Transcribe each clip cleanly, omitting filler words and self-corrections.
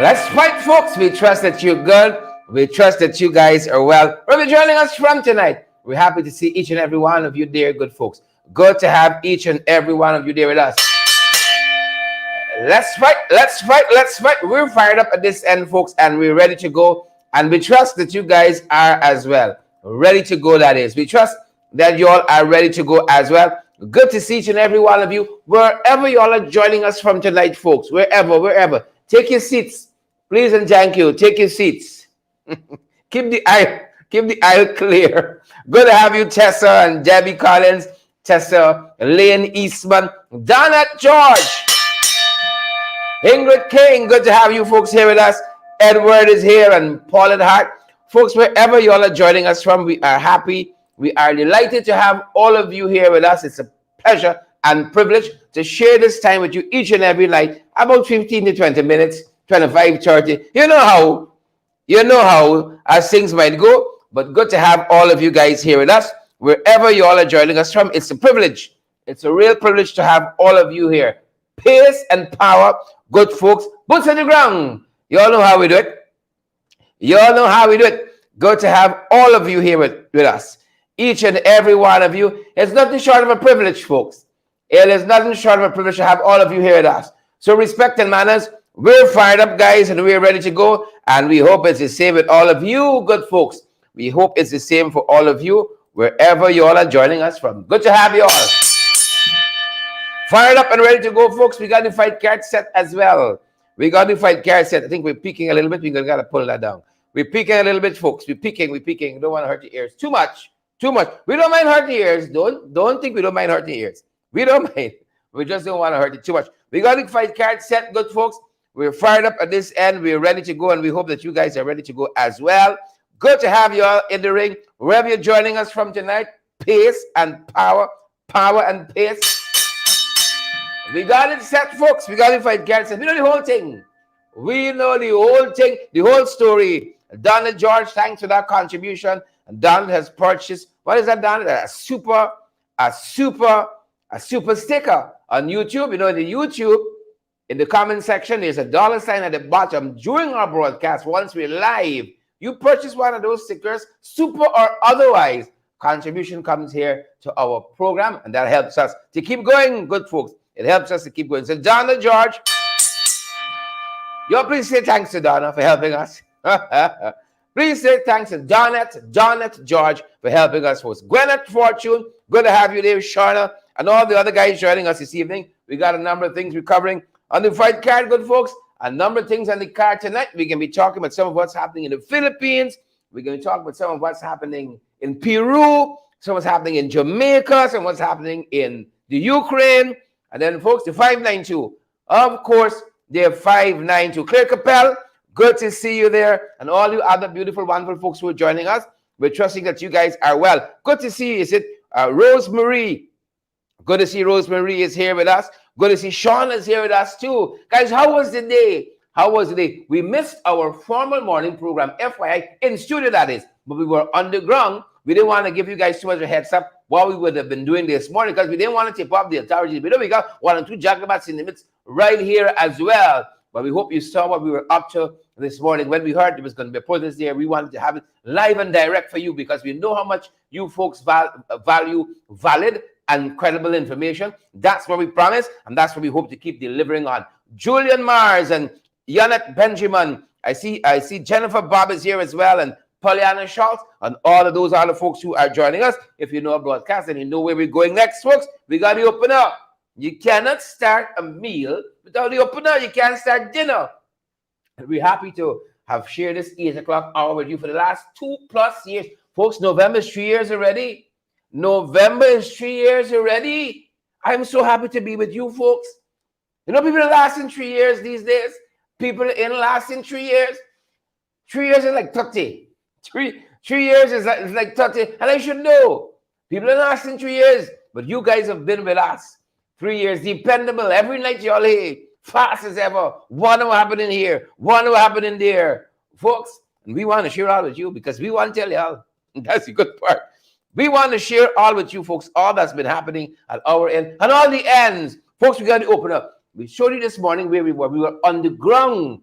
Let's fight, folks. We trust that you're good. We trust that you guys are well. Where are you joining us from tonight? We're happy to see each and every one of you there, good folks. Good to have each and every one of you there with us. Let's fight, let's fight, let's fight. We're fired up at this end, folks, and we're ready to go. And we trust that you guys are as well. Ready to go, that is. We trust that you all are ready to go as well. Good to see each and every one of you, wherever you all are joining us from tonight, folks. Wherever. Take your seats, please and thank you. Take your seats. Keep the aisle clear. Good to have you, Tessa and Debbie Collins, Tessa, Lane Eastman, Donna George, Ingrid King. Good to have you folks here with us. Edward is here and Paulette Hart. Folks, wherever you all are joining us from, we are happy. We are delighted to have all of you here with us. It's a pleasure and privilege to share this time with you each and every night, about 15 to 20 minutes, 25, 30. You know how as things might go, but good to have all of you guys here with us. Wherever you all are joining us from, it's a privilege. It's a real privilege to have all of you here. Pace and power, good folks, boots on the ground. You all know how we do it. You all know how we do it. Good to have all of you here with us. Each and every one of you. It's nothing short of a privilege, folks. It is nothing short of a privilege to have all of you here with us. So respect and manners. We're fired up, guys, and we're ready to go. And we hope it's the same with all of you, good folks. We hope it's the same for all of you, wherever you all are joining us from. Good to have you all. Fired up and ready to go, folks. We got the fight card set as well. We got the fight card set. I think we're peaking a little bit. We're going to pull that down. We're peaking a little bit, folks. We're peaking. Don't want to hurt your ears too much. We don't mind hurting your ears. Don't think we don't mind hurting your ears. We don't mind. We just don't want to hurt it too much. We got the fight card set, good folks. We're fired up at this end. We're ready to go, and we hope that you guys are ready to go as well. Good to have you all in the ring. Wherever you're joining us from tonight, pace and power and pace. We got it set, folks. We got the fight card set. We know the whole thing. We know the whole thing, the whole story. Donald George, thanks for that contribution. And Donald has purchased, what is that, Donald? A super sticker on YouTube. You know, in the YouTube, in the comment section, there's a $ at the bottom. During our broadcast, once we're live, you purchase one of those stickers, super or otherwise, contribution comes here to our program, and that helps us to keep going, good folks. It helps us to keep going. So, Donna George, y'all please say thanks to Donna for helping us. Please say thanks to Donette George for helping us host. Gwyneth Fortune, good to have you there, Shauna, and all the other guys joining us this evening. We got a number of things we're covering on the fight card, good folks. A number of things on the card tonight. We're going to be talking about some of what's happening in the Philippines. We're going to talk about some of what's happening in Peru, some of what's happening in Jamaica, some of what's happening in the Ukraine. And then, folks, the 592. Of course, the 592. Claire Capel, good to see you there. And all you other beautiful, wonderful folks who are joining us. We're trusting that you guys are well. Good to see you. Is it Rosemary? Good to see Rosemary is here with us. Good to see Sean is here with us too. Guys, how was the day? We missed our formal morning program, FYI, in studio that is. But we were underground. We didn't want to give you guys too much of a heads up what we would have been doing this morning because we didn't want to tip off the authorities. We know we got 1 or 2 jacobats in the midst right here as well. But we hope you saw what we were up to this morning. When we heard there was going to be a protest there, we wanted to have it live and direct for you because we know how much you folks value valid and credible information. That's what we promise, and that's what we hope to keep delivering on. Julian Mars and Janet Benjamin. I see Jennifer Bob is here as well, and Pollyanna Schultz, and all of those other folks who are joining us. If you know a broadcast and you know where we're going next, folks, we got the opener. You cannot start a meal without the opener. You can't start dinner. And we're happy to have shared this 8 o'clock hour with you for the last 2+ years. Folks, November is 3 years already. November is 3 years already. I'm so happy to be with you folks. You know, people are lasting 3 years these days. People in lasting 3 years. 3 years is like 30. 3 years is like 30. And I should know. People are lasting 3 years. But you guys have been with us 3 years. Dependable. Every night y'all here. Fast as ever. Wonder what happened in here. Wonder what happened in there. Folks, and we want to share all with you because we want to tell y'all. That's the good part. We want to share all with you folks, all that's been happening at our end and all the ends. Folks, we got to open up. We showed you this morning where we were. We were underground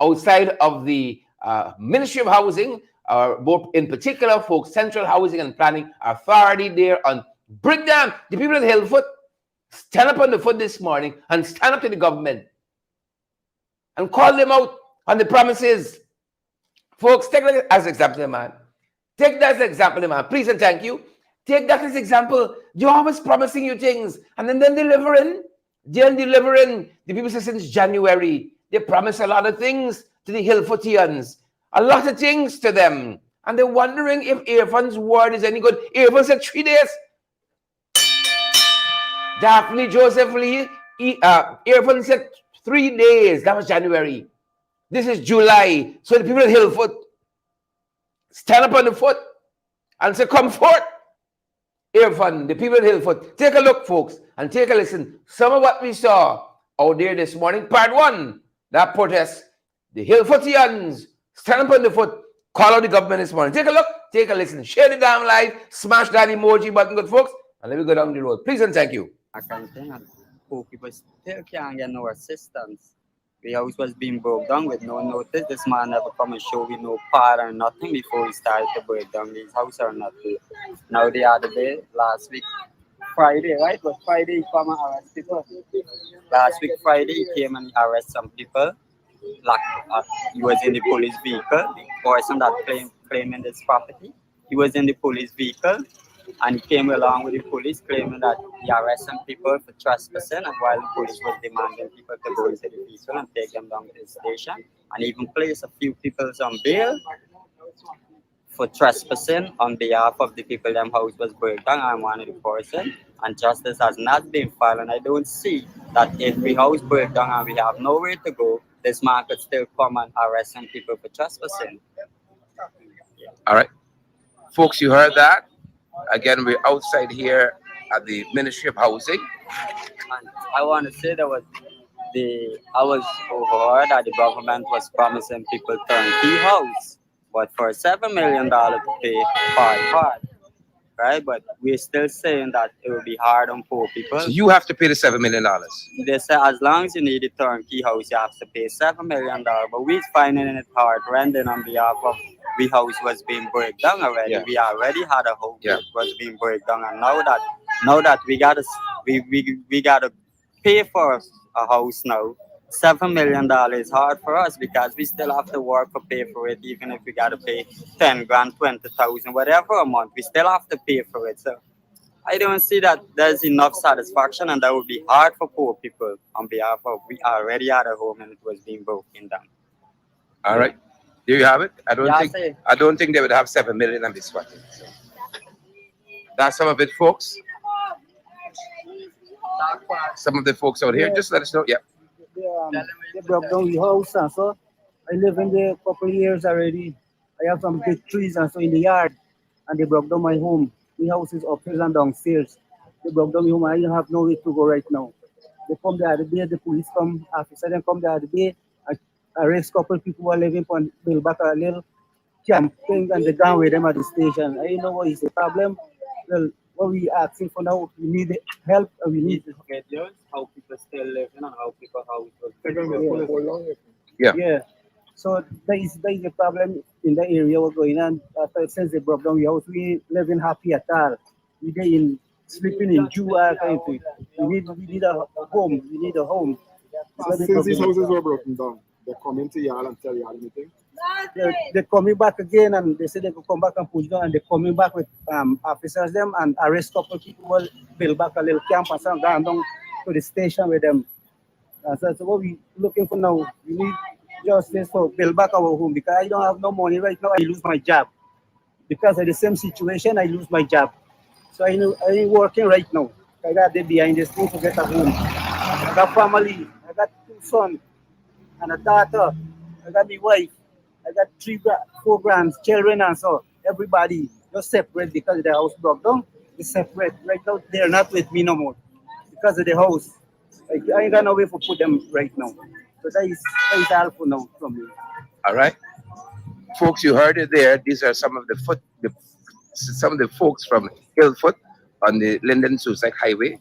outside of the Ministry of Housing, more in particular, folks, Central Housing and Planning Authority there on breakdown. The people at Hillfoot stand up on the foot this morning and stand up to the government and call them out on the promises. Folks, take that as an example, man. Take that as an example, man. Please and thank you. Take that as an example. You're always promising you things and then delivering. Then delivering. The people say since January, they promise a lot of things to the Hillfootians. A lot of things to them. And they're wondering if Irfan's word is any good. Irfan said 3 days. Daphne Joseph Lee, Irfan said 3 days. That was January. This is July. So the people at Hillfoot stand up on the foot and say, come forth. Irfan, the people at Hillfoot. Take a look, folks, and take a listen. Some of what we saw out there this morning. Part 1, that protest. The Hillfootians stand up on the foot, call out the government this morning. Take a look, take a listen. Share the damn live, smash that emoji button, good folks, and let me go down the road. Please and thank you. Poor people still can't get no assistance. The house was being broke down with no notice. This man never come and show me no part or nothing before he started to break down these houses or nothing. Now the other day, last week, Friday, right? But Friday he come and arrest people. Last week Friday he came and arrest some people. Like he was in the police vehicle. The person that claiming this property, he was in the police vehicle. And he came along with the police claiming that he arrested some people for trespassing, and while the police was demanding people to go into the vehicle and take them down to the station, and even place a few people on bail for trespassing on behalf of the people them house was burnt down. I'm one of the person, and justice has not been filed, and I don't see that if the house burnt down and we have nowhere to go, this man could still come and arrest some people for trespassing. All right. Folks, you heard that? Again, we're outside here at the Ministry of Housing. And I want to say that I was overheard that the government was promising people turnkey house, but for $7 million to pay part, right? But we're still saying that it will be hard on poor people. So you have to pay the $7 million. They say as long as you need a turnkey house, you have to pay $7 million. But we're finding it hard renting on behalf of the house was being break down already. Yeah. We already had a house that was being break down, and now that we gotta pay for a house now, $7 million is hard for us because we still have to work to pay for it. Even if we gotta pay 10 grand, 20,000, whatever amount, we still have to pay for it. So I don't see that there's enough satisfaction, and that would be hard for poor people on behalf of we already had a home and it was being broken down. All right. There you have it. I don't think they would have 7 million on this one. So that's some of it, folks. Some of the folks out here, just let us know. Yeah. They broke down the house, and so I live in there a couple of years already. I have some big trees and so in the yard, and they broke down my home. My house is upstairs and downstairs. They broke down my home. I don't have nowhere to go right now. They come the other day, the police come, officer then come the other day. I arrest a couple of people who are living on build back a little camp thing, and they gone with them at the station. I don't know what is the problem. Well, what we asking for now, we need help and we need schedules, how people still living and how it was. Yeah. So there is a problem in the area what's going on. Since they broke down the house, we living happy at all. We there sleeping in Jew kind of thing. We need a home. We need a home. Since these houses were broken down, they come into y'all and tell y'all anything? They're coming back again, and they say they will come back and push down, and they're coming back with officers them and arrest a couple of people who will build back a little camp and some down to the station with them. So that's what we looking for now. We need justice for build back our home because I don't have no money right now. I lose my job because of the same situation. I lose my job, so I ain't working right now. I got there behind the screen to get a home. I got family. I got 2 sons and a daughter. I got my wife. I got 4 grandchildren, and so everybody just separate because the house broke down. They separate. Right now, they're not with me no more because of the house. I ain't got no way to put them right now. So that is all for now from me. All right, folks, you heard it there. These are some of the folks from Hillfoot on the Linden Suicide Highway,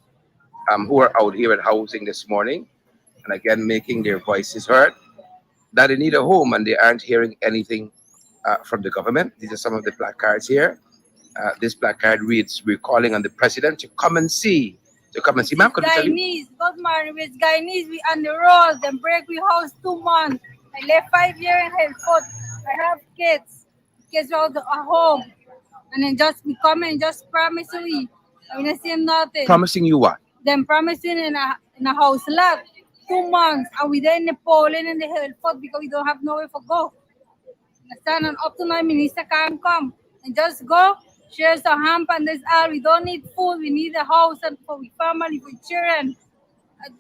who are out here at housing this morning, and again making their voices heard. that they need a home and they aren't hearing anything from the government. These are some of the placards here. This placard reads, "We're calling on the president to come and see." To come and see, ma'am. Could you tell me? Guyanese, good morning. With Guyanese, we on the road. Them break we house 2 months. I left 5 years in Hillfoot. I have kids. Kids out at home. And then just we come and just promise we. I mean, I see nothing. Promising you what? Them promising in a house lot. 2 months. And we there in the polling in the Hillfoot because we don't have nowhere to go. Understand? And up to now, minister can't come. And just go. Share some hamper and this all. We don't need food. We need a house and for we family, for children.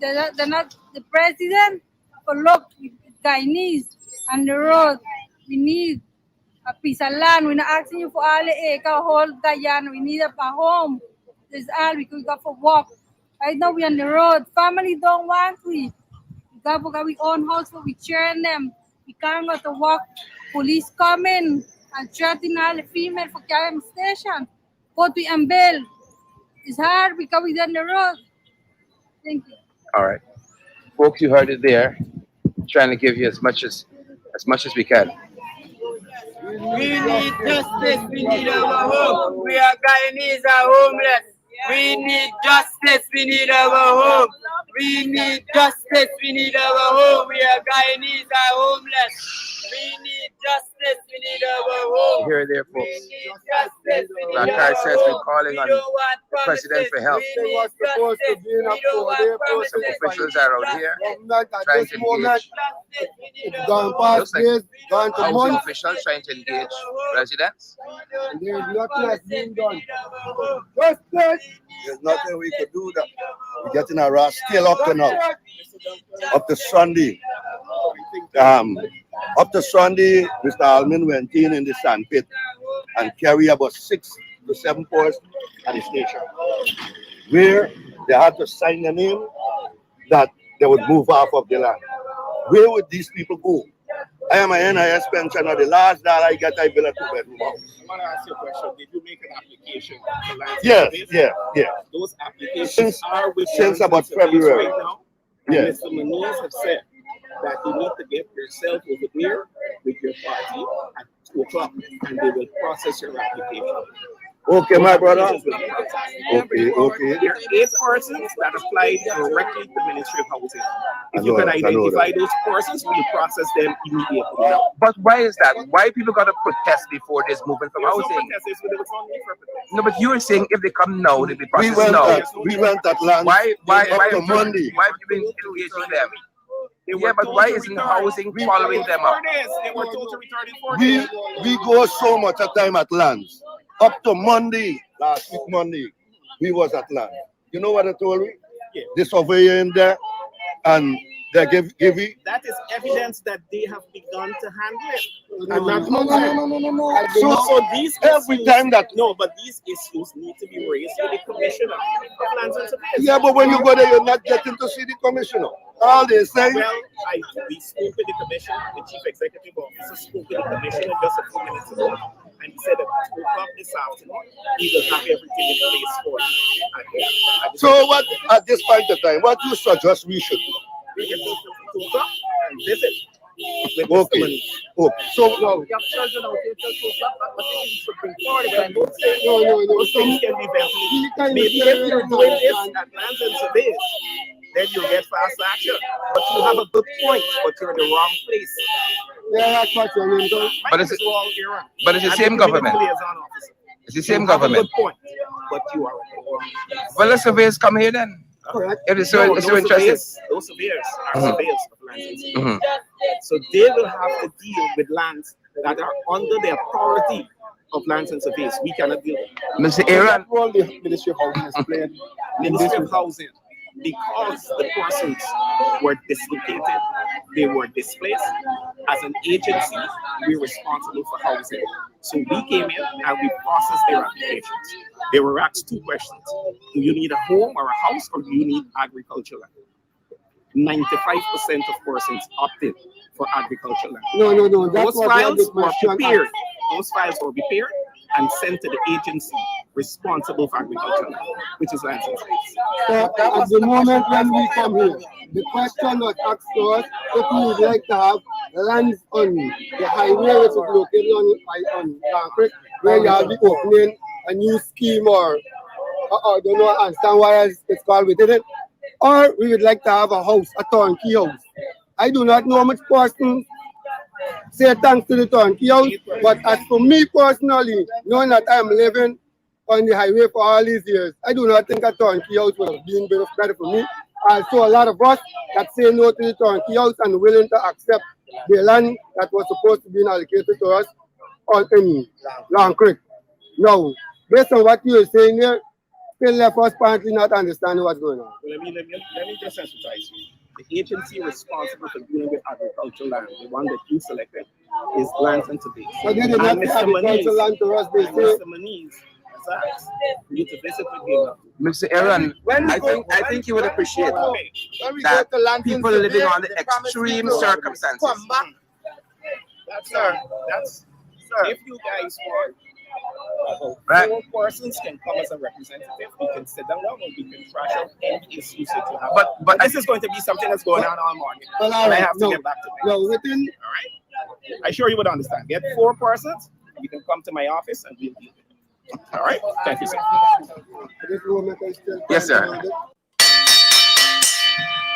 They're not the president. But look, Guyanese on the road. We need a piece of land. We're not asking you for all the acre, whole Guyana. We need a home. This all we could go for walk. Right now we on the road. Family don't want we. We got we own house for we children them. We can't go to walk. Police coming. And threatening all the female for carrying station. Go to bail. It's hard because we're on the road. Thank you. All right, folks, you heard it there. Trying to give you as much as we can. We need justice. We need our home. We are Guyanese are homeless. We need justice. We need our home. We need justice. We need our home. We are Guyanese are homeless. We need justice. We need our home. Here there, folks. We need justice. We need Placard our says we're home. calling on the president for help. We need justice. We don't want promises. Some officials are out here Government at trying this to moment, engage. it's gone past days, gone to Housing months, officials trying to engage residents. and there's nothing that's being done. Justice! There's nothing we could do that. We're getting harassed still up to now. Up to Sunday. Up to Sunday, Mr. Almin went in the sand pit and carried about 6 to 7 posts at the station, where they had to sign the name that they would move off of the land. Where would these people go? I am an NIS pensioner. The last that I get, I built a 2-bedroom house. I want to ask you a question. Did you make an application for land? Yes, surveys? yeah. Those applications Since- are with since land about surveys February. right now. And Yes. Mr. Maniz have said that you need to get yourself over there with your party at 2 o'clock and they will process your application. Okay, my brother. Okay. There are 8 persons that applied directly to the Ministry of Housing. If you can identify those persons, we will process them immediately. Now, But why is that? Why people got to protest before this movement from there's no housing? protest, it's with the need for protest. No, but you were saying if they come now, they'll be We processed went now. at land Why up to Monday. why have you been engaging them? They Yeah, were but told why to isn't return. housing following them up? 4 days. They were told to return in 4 days. We go so much at time at lands. Up to Monday, last week Monday, we was at land. You know what I told you? Yeah. The surveyor in there, and they give you. That is evidence that they have begun to handle it. No, no. So these Every issues- time that- no, but these issues need to be raised with the Commissioner of Lands and Surveys. Yeah, but when you go there, you're not getting to see the commissioner. All they say, Well, we spoke with the Commissioner, the Chief Executive Officer spoke with the Commissioner just a few minutes ago, and he said that at 2 o'clock this afternoon, he will have everything in place for you. so what at this point of time, what you suggest we should do? We get to 2 o'clock and visit with Okay. Mr. Maniz. Okay. So Those things can be vetted. Maybe if you're doing this at Lands and Surveys, then you'll get fast action. But you have a good point, but you're in the wrong place. But it's- but it's the I'm same the government. liaison officer. It's the same You have a government. good point, but you are in the wrong place. Well, the surveyors come here then. If it's so, No, it's so interesting. those surveyors are Mhm. surveyors of lands and surveys. Mhm. So they will have to deal with lands that are under the authority of lands and surveys. We cannot deal with them. Mr. Aaron, Role the Ministry of Housing has played. Ministry of Housing, because the persons were dislocated, they were displaced. As an agency, we're responsible for housing. So we came in and we processed their applications. They were asked 2 questions. Do you need a home or a house, or do you need agricultural land? 95% of persons opted for agricultural land. No. Those files were prepared. Those files were prepared and sent to the agency responsible for agriculture, which is lands and space. So at the moment when we come here, the question was asked to us if we would like to have lands on the highway which is located on Creek, where you have the opening a new scheme or I don't know, understand what else it's called within it, or we would like to have a house, a turnkey house. I do not know how much person say thanks to the turnkey house, but as for me personally, knowing that I'm living on the highway for all these years, I do not think a turnkey house would have been better for me. Also, a lot of us that say no to the turnkey house and willing to accept the land that was supposed to be allocated to us on in Long Creek. Now, based on what you are saying here, still left us apparently not understanding what's going on. Let me just emphasize you. The agency responsible for dealing with agricultural land, the one that you selected, is Lands and Surveys. So they did not agricultural land to us, they say. Mr. Maniz has asked for you to visit with him. Mr. Aaron, I think you would appreciate that people living on the extreme circumstances. That's if you guys want, right, 4 persons can come as a representative. We can sit down and we can trash out any issues that you have. But this is going to be something that's going on all morning. Well, And I have to get back to it. No, within. All right. I'm sure you would understand. Get 4 persons. You can come to my office and we'll deal with it. All right. Thank you, sir. Yes, sir.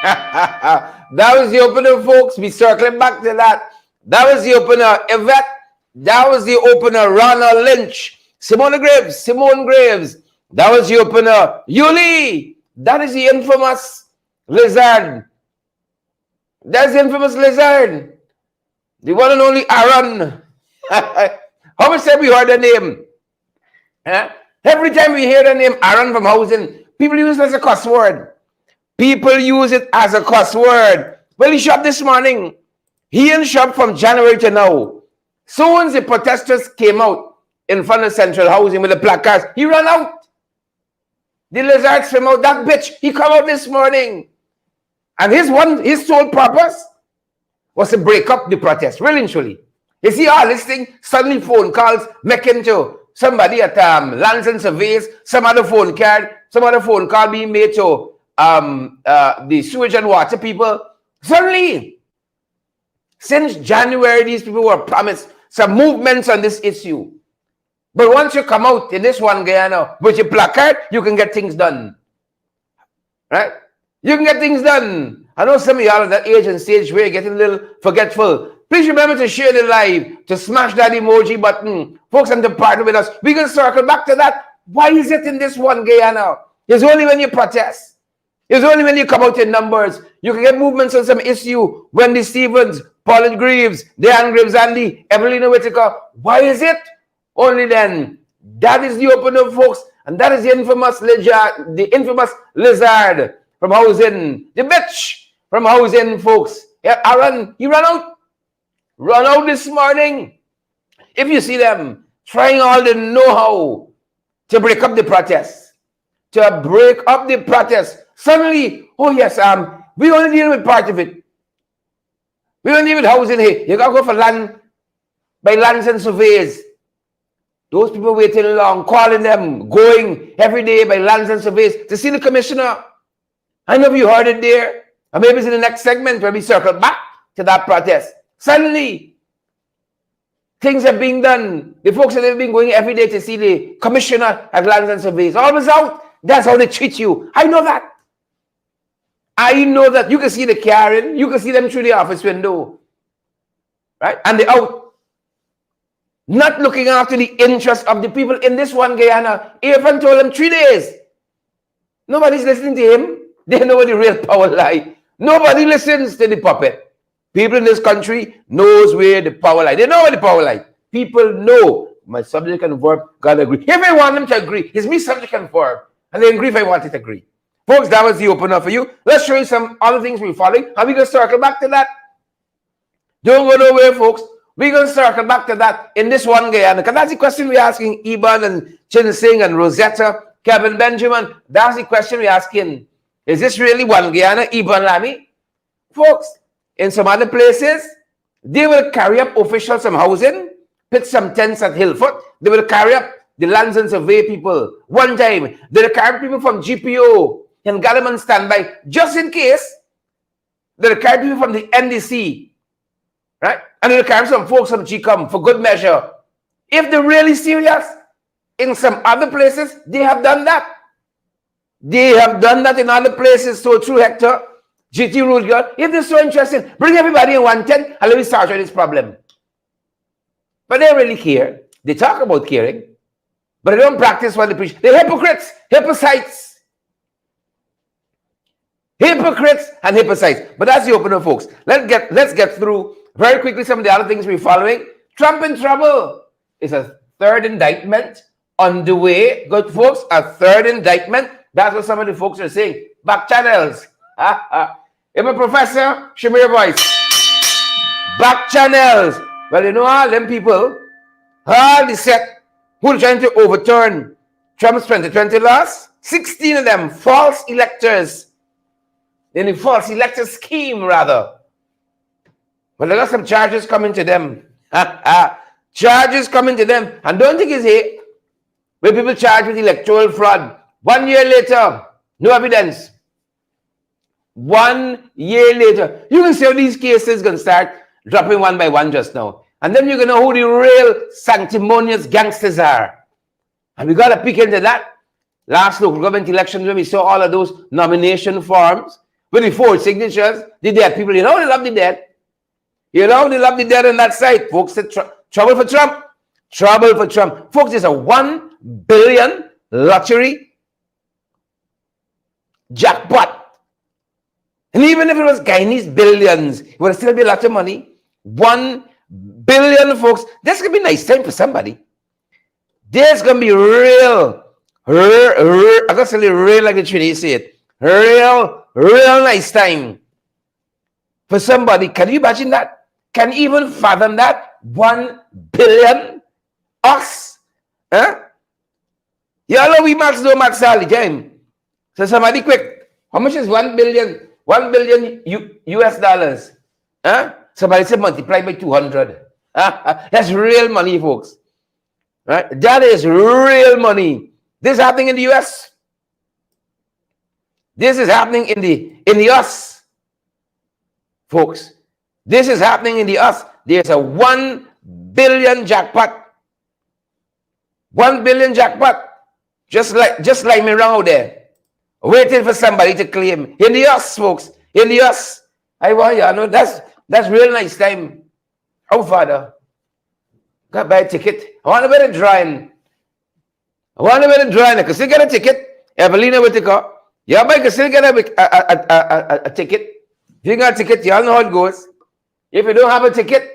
That was the opener, folks. We circling back to that. That was the opener, Yvette. That was the opener, Ronald Lynch. Simone Graves. That was the opener, Yuli. That is the infamous lizard. That's the infamous lizard. The one and only Aaron. How much time we heard the name? Every time we hear the name Aaron from housing, people use it as a cuss word. People use it as a cuss word. Well, he shot this morning. He ain't shot from January to now. Soon as the protesters came out in front of Central Housing with the placards, he ran out. The lizards came out. That bitch, he come out this morning. And his sole purpose was to break up the protest, really and truly. You see all this thing, suddenly phone calls making to somebody at Lands and Surveys, some other phone call being made to the sewage and water people. Suddenly, since January, these people were promised some movements on this issue. But once you come out in this one, Guyana, with your placard, you can get things done. Right? You can get things done. I know some of y'all at that age and stage where you're getting a little forgetful. Please remember to share the live, to smash that emoji button. Folks, and to partner with us. We can circle back to that. Why is it in this one, Guyana? It's only when you protest. It's only when you come out in numbers. You can get movements on some issue. Wendy Stevens, Paulette Greaves, Diane Graves, Andy, Evelina Whitaker. Why is it? Only then. That is the opener, folks. And that is the infamous lizard from housing. The bitch from housing, folks. Yeah, Aaron, he ran out. Run out this morning. If you see them trying all the know-how to break up the protest. To break up the protest. Suddenly, oh yes, we only deal with part of it. We don't deal with housing here. You gotta go for land by Lands and Surveys. Those people waiting long, calling them, going every day by Lands and Surveys to see the commissioner. I know you heard it there. Or maybe it's in the next segment where we circle back to that protest. Suddenly, things are being done. The folks that have been going every day to see the commissioner at Lands and Surveys. Always out. That's how they treat you. I know that. I know that. You can see the carrying. You can see them through the office window. Right? And they're out. Not looking after the interest of the people in this one, Guyana. Even told them 3 days. Nobody's listening to him. They know where the real power lies. Nobody listens to the puppet. People in this country knows where the power lies. They know where the power lies. People know. My subject and verb gotta agree. If I want them to agree, it's me subject and verb. And they agree if I want it to agree. Folks, that was the opener for you. Let's show you some other things we're following. And we're going to circle back to that. Don't go nowhere, folks. We're going to circle back to that in this one, Guyana. Because that's the question we're asking Iban and Chin Singh and Rosetta, Kevin Benjamin. That's the question we're asking. Is this really one Guyana, Iban Lamy? Folks, in some other places, they will carry up officials from housing, put some tents at Hillfoot. They will carry up the lands and survey people. One time, they carried people from GPO and government standby, just in case. They carried people from the NDC, right? And they carried some folks from GCOM for good measure. If they're really serious, in some other places, they have done that. They have done that in other places. So true, Hector. GT Road Girl. If they're so interested, bring everybody in 110 and let me start with this problem. But they don't really care. They talk about caring, but they don't practice what they preach. They're hypocrites, hypocrites. Hypocrites and hypocrites. But that's the opener, folks. Let's get through very quickly some of the other things we're following. Trump in trouble. It's a third indictment on the way. Good folks, a third indictment. That's what some of the folks are saying. Back channels. I'm a professor, Shamir voice. Back channels. Well, you know all them people, all the set who are trying to overturn Trump's 2020 loss, 16 of them false electors. In the false elector scheme, rather. Well, there got some charges coming to them. Charges coming to them. And don't think it's hate. When people charged with electoral fraud. 1 year later, no evidence. 1 year later. You can see how these cases going to start dropping one by one just now. And then you're going to know who the real sanctimonious gangsters are. And we got to peek into that. Last local government elections when we saw all of those nomination forms with the 4 signatures, the dead people, you know they love the dead. You know they love the dead on that side. Folks said trouble for Trump. Trouble for Trump. Folks, it's a 1 billion lottery jackpot. And even if it was Guyanese billions, it would still be a lot of money. 1 billion, folks. That's going to be a nice time for somebody. There's going to be real, I'm going to say real like the Chinese say it. Real nice time for somebody. Can you imagine that? Can you even fathom that? 1 billion? Us? Huh? You all know we max do max all the time. So somebody quick. How much is 1 billion? 1 billion US dollars. Huh? Somebody said multiply by 200. That's real money, folks. Right? That is real money. This is happening in the US. This is happening in the US. Folks. This is happening in the US. There's a 1 billion jackpot. 1 billion jackpot. Just like me around there. Waiting for somebody to claim. In the US, folks. In the US. I want you to know that's real nice time. Oh, Father. Got to buy a ticket. I want to buy a drawing. I can still get a ticket. Evelina with the car. Yeah, but I can still get a ticket. If you got a ticket, you all know how it goes. If you don't have a ticket,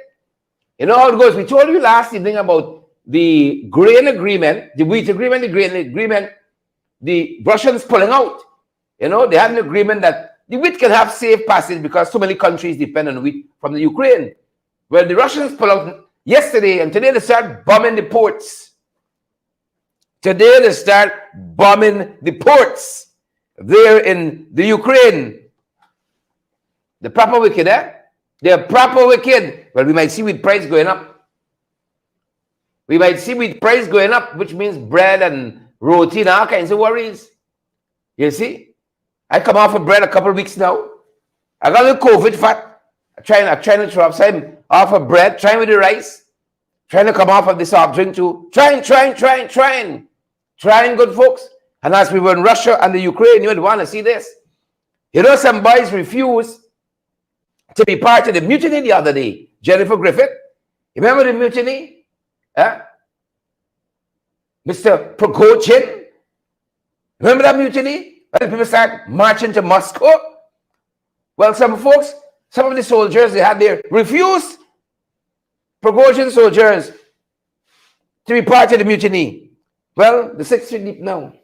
you know how it goes. We told you last evening about the grain agreement, the wheat agreement, the grain agreement, the Russians pulling out. You know, they had an agreement that the wheat can have safe passage because so many countries depend on wheat from the Ukraine. Well, the Russians pull out yesterday, and today they start bombing the ports. Today they start bombing the ports there in the Ukraine. The proper wicked, eh? They're proper wicked. Well, we might see wheat price going up. We might see wheat price going up, which means bread and roti and all kinds of worries. You see? I come off of bread a couple of weeks now. I got a COVID fat. I'm trying to throw up. So I'm off of bread, trying with the rice. Trying to come off of the soft drink too. Trying, good folks. And as we were in Russia and the Ukraine, you would want to see this. You know, some boys refused to be part of the mutiny the other day. Jennifer Griffith. You remember the mutiny? Huh? Mr. Prokochin. Remember that mutiny? When people start marching to Moscow? Well, some folks, some of the soldiers they had there refused, Prokochin soldiers, to be part of the mutiny. Well, the 6 feet deep now.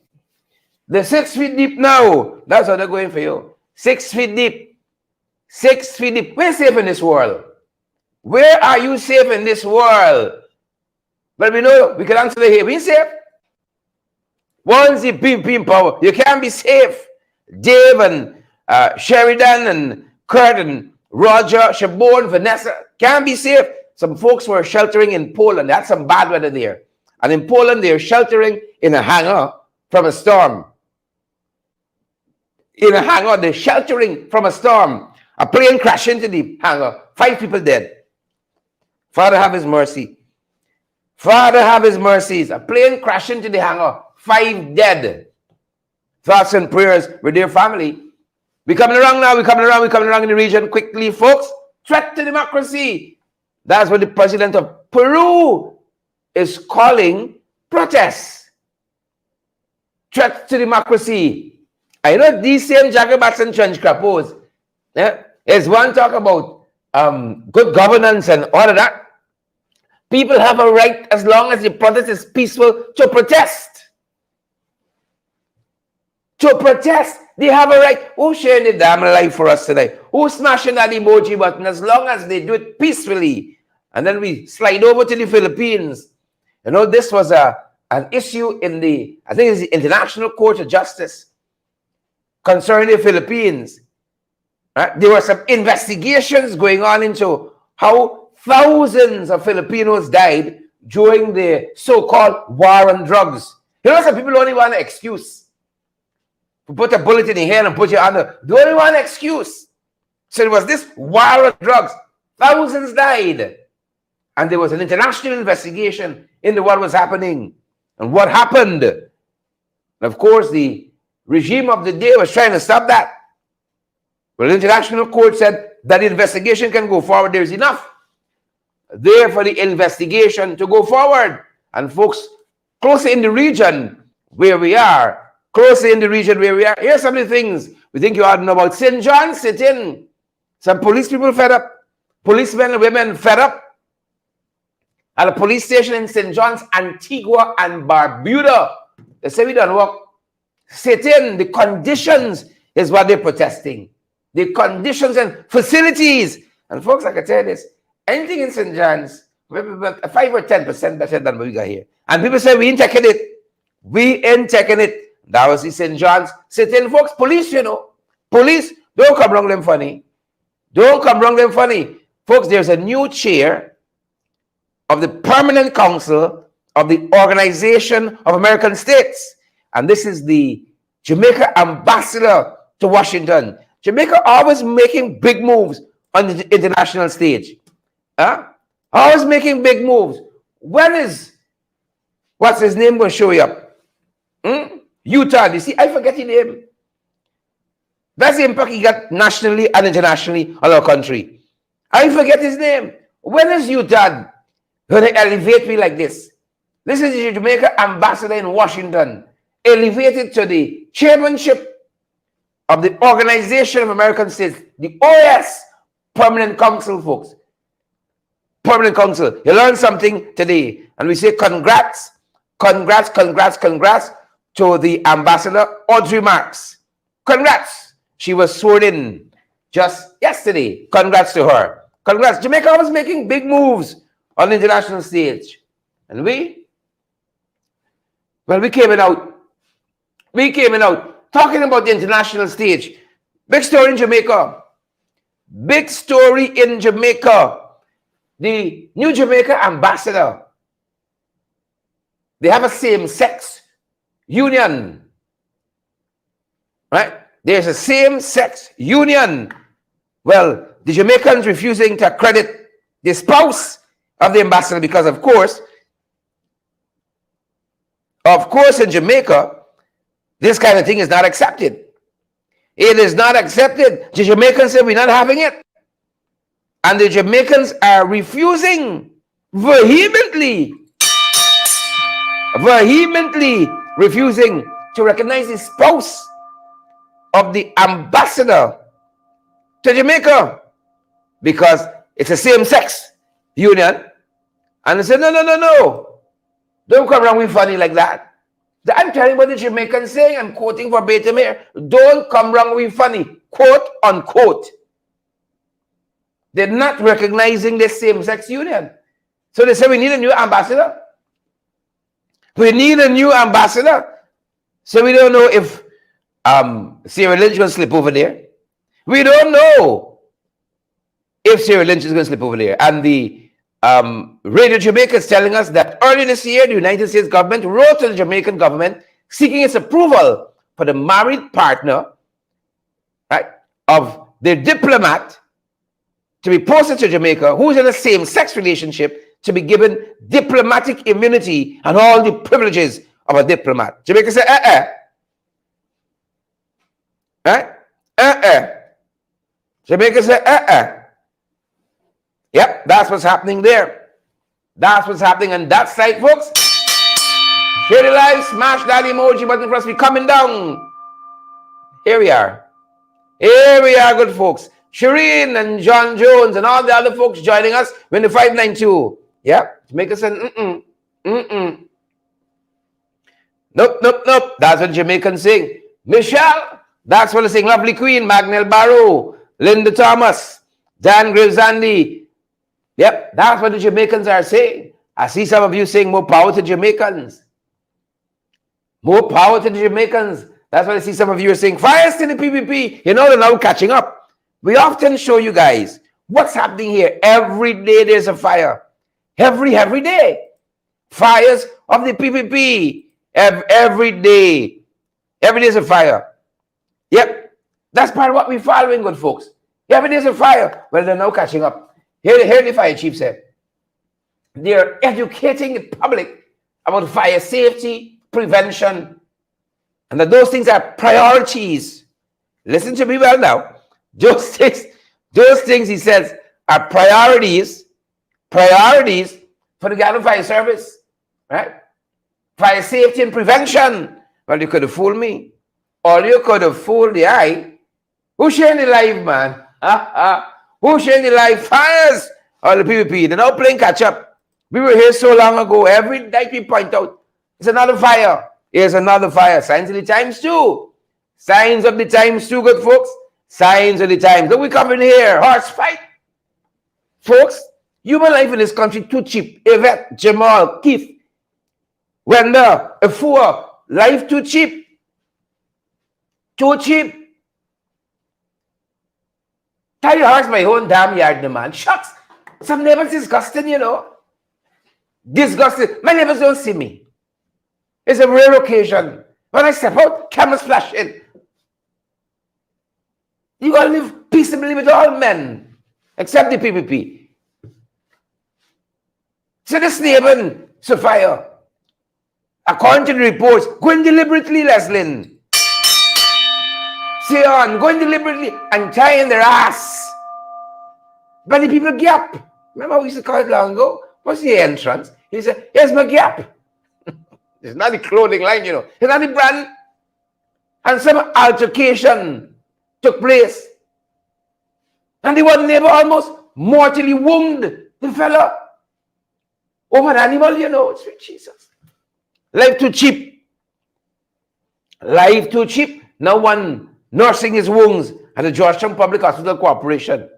The 6 feet deep now. That's what they're going for you. 6 feet deep. 6 feet deep. We're safe in this world. Where are you safe in this world? Well, we know we can answer the here. We safe. Once you beam power, you can't be safe. Dave and Sheridan and Kurt and Roger, Siobhan, Vanessa can't be safe. Some folks were sheltering in Poland. They had some bad weather there. And in Poland, they're sheltering in a hangar from a storm. In a hangar, they're sheltering from a storm. A plane crashed into the hangar. 5 people dead. Father, have his mercy. Father, have his mercies. A plane crashed into the hangar. 5 dead. Thoughts and prayers with their family. We're coming around now. We're coming around in the region quickly, folks. Threat to democracy. That's what the president of Peru is calling protests. Threat to democracy. I know these same jacobats and trench crappos. Is one talk about good governance and all of that. People have a right, as long as the protest is peaceful, to protest. To protest. They have a right. Who's sharing the damn life for us today? Who's smashing that emoji button? As long as they do it peacefully. And then we slide over to the Philippines. You know, this was an issue in the, I think it's the International Court of Justice concerning the Philippines. Right? There were some investigations going on into how thousands of Filipinos died during the so-called war on drugs. You know, some people only want an excuse. To put a bullet in your hand and put you under. They only want an excuse. So it was this war on drugs. Thousands died. And there was an international investigation into what was happening and what happened. And of course, the regime of the day was trying to stop that. Well, the international court said that the investigation can go forward. There's enough there for the investigation to go forward. And folks, closer in the region where we are, here's some of the things we think you ought to know about. St. John sit-in. Some police people fed up. Policemen and women fed up. At a police station in St. John's, Antigua and Barbuda. They say we don't work. Sit-in. The conditions is what they're protesting. The conditions and facilities. And folks, I can tell you this. Anything in St. John's, 5 or 10% better than what we got here. And people say, we ain't taking it. We ain't taking it. That was the St. John's. Sit-in, folks. Police, you know. Police, don't come wrong them funny. Don't come wrong them funny. Folks, there's a new chair of the Permanent Council of the Organization of American States. And this is the Jamaica ambassador to Washington. Jamaica always making big moves on the international stage. Always making big moves. When is, what's his name going to show you up? Utah. You see, I forget his name. That's the impact he got nationally and internationally on our country. I forget his name. When is Utah going to elevate me like this? This is the Jamaica ambassador in Washington, elevated to the chairmanship of the Organization of American States, the OAS, Permanent Council, folks. Permanent Council. You learned something today. And we say congrats, congrats, congrats, congrats to the ambassador, Audrey Marks. Congrats. She was sworn in just yesterday. Congrats to her. Congrats. Jamaica was making big moves on the international stage. And we came out. We came out talking about the international stage. Big story in Jamaica. Big story in Jamaica. The new Jamaica ambassador. They have a same-sex union. Right? There's a same-sex union. Well, the Jamaicans refusing to credit the spouse of the ambassador because, of course, in Jamaica, this kind of thing is not accepted. It is not accepted. The Jamaicans say we're not having it. And the Jamaicans are refusing vehemently refusing to recognize the spouse of the ambassador to Jamaica because it's a same-sex union. And they said, no. Don't come around with funny like that. I'm telling you what the Jamaicans saying. I'm quoting verbatim here. Don't come wrong with funny. Quote, unquote. They're not recognizing the same-sex union. So they say we need a new ambassador. We need a new ambassador. So we don't know if Sierra Lynch is going to slip over there. We don't know if Sierra Lynch is going to slip over there. And the Radio Jamaica is telling us that earlier this year, the United States government wrote to the Jamaican government seeking its approval for the married partner, right, of the diplomat to be posted to Jamaica who is in a same-sex relationship to be given diplomatic immunity and all the privileges of a diplomat. Jamaica said, Right? Jamaica said, Yep, that's what's happening there. That's what's happening on that side, folks. Share the live, smash that emoji button for us. We're coming down. Here we are. Here we are, good folks. Shireen and John Jones and all the other folks joining us. We're in the 592. Yep, Jamaica said, Nope. That's what Jamaicans sing. Michelle, that's what they sing. Lovely Queen, Magnell Barrow, Linda Thomas, Dan Gravesandi. Yep, that's what the Jamaicans are saying. I see some of you saying more power to Jamaicans. More power to the Jamaicans. That's what I see some of you are saying. Fires to the PPP. You know, they're now catching up. We often show you guys what's happening here. Every day there's a fire. Every day. Fires of the PPP. Every day. Every day is a fire. Yep. That's part of what we're following, good folks. Every day is a fire. Well, they're now catching up. Here the fire chief said, they're educating the public about fire safety, prevention, and that those things are priorities. Listen to me well now. Those things, he says, are priorities for the Guyana Fire Service, right? Fire safety and prevention. Well, you could have fooled me, or you could have fooled the eye. Who's sharing the live, man? Who's sharing the live? Fires or the PVP? They're now playing catch up. We were here so long ago. Every night we point out, it's another fire. Here's another fire. Signs of the times too. Signs of the times too, good folks. Signs of the times. Don't we come in here? Horse fight. Folks, human life in this country too cheap. Yvette, Jamal, Keith, Wenda, Afua, life too cheap. Too cheap. Tell your horse my own damn yard, man. Shucks. Some neighbors disgusting, you know. Disgusting. My neighbors don't see me. It's a rare occasion. When I step out, cameras flashing. You gotta live peaceably with all men, except the PPP. So this neighbor, Sophia, according to the reports, going deliberately, Leslin. See on, going deliberately and tying their ass. But the people gap. Remember how we used to call it long ago? What's the entrance? He said, here's my gap. It's not the clothing line, you know. It's not the brand. And some altercation took place. And the one neighbor almost mortally wounded the fella over an animal, you know. Sweet Jesus. Life too cheap. Life too cheap. Now one nursing his wounds at the Georgetown Public Hospital Corporation.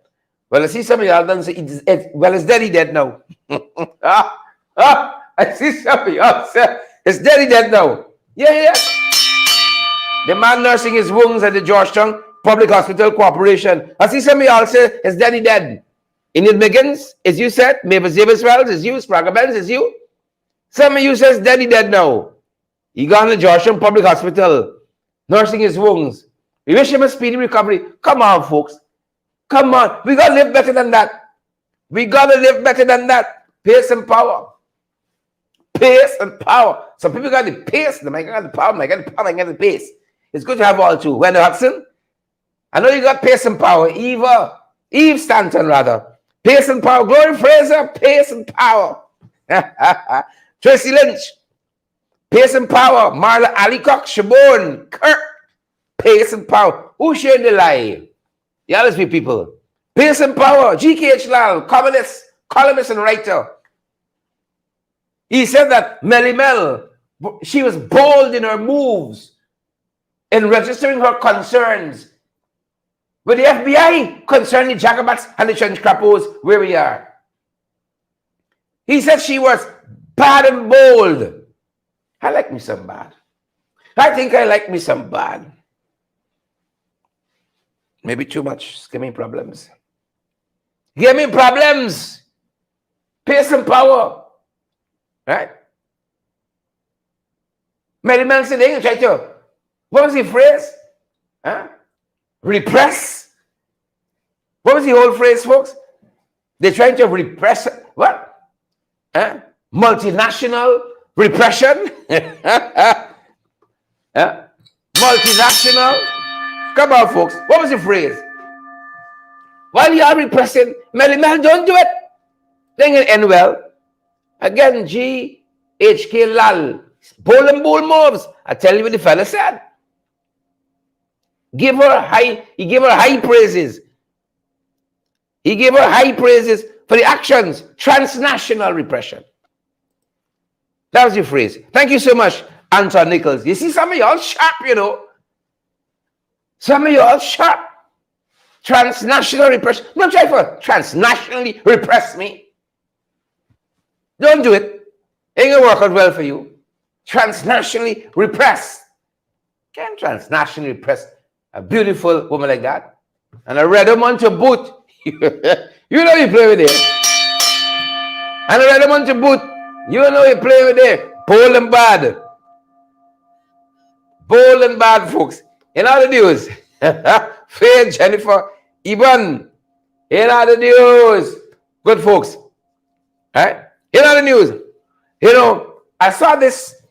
Well, I see some of y'all done say, it's dead, he dead now. I see some of y'all say, it's dead, he dead now. Yeah. The man nursing his wounds at the Georgetown Public Hospital Corporation. I see some of y'all say, it's dead, he dead. Enid Miggins, is you said? Mavis Wells, is you? Sprague Benz, is you? Some of you says, dead, he dead now. He gone to the Georgetown Public Hospital, nursing his wounds. We wish him a speedy recovery. Come on, folks. Come on. We got to live better than that. We got to live better than that. Pace and power. Pace and power. Some people got the pace. They might got the power. Might got the power. Might got the pace. It's good to have all two. Wendell Hudson, I know you got pace and power. Eve Stanton, rather. Pace and power. Glory Fraser, pace and power. Tracy Lynch, pace and power. Marla Alicock, Shabon, Kirk, pace and power. Who shared the live? The other people. Pace and power. GKH Lal, columnist and writer. He said that Melly Mel, she was bold in her moves in registering her concerns with the FBI concerning the Jacobats and the Trench Crappos where we are. He said she was bad and bold. I like me some bad. I think I like me some bad. Maybe too much. Give me problems. Give me problems. Pay some power. Right? Many men say they try to, what was the phrase? Huh? Repress. What was the whole phrase, folks? They're trying to repress what? Huh? Multinational repression. Huh? Multinational. Come on, folks. What was the phrase? While you are repressing, many men don't do it. Then it end well. Again, G.H.K. Lal. Bold and bold moves. I tell you what the fella said. He gave her high praises. He gave her high praises for the actions. Transnational repression. That was the phrase. Thank you so much, Anton Nichols. You see, some of y'all sharp, you know. Some of y'all sharp. Transnational repression. Don't try for transnationally repress me. Don't do it. Ain't gonna work out well for you. Transnationally repress. Can't transnationally repress a beautiful woman like that. And a red one to boot. You know you play with it. And a red one to boot. You know you play with it. Bold and bad. Bold and bad, folks. In all the news. Faye, Jennifer, Iban. In all the news. Good folks. Right? In all the news. You know, I saw this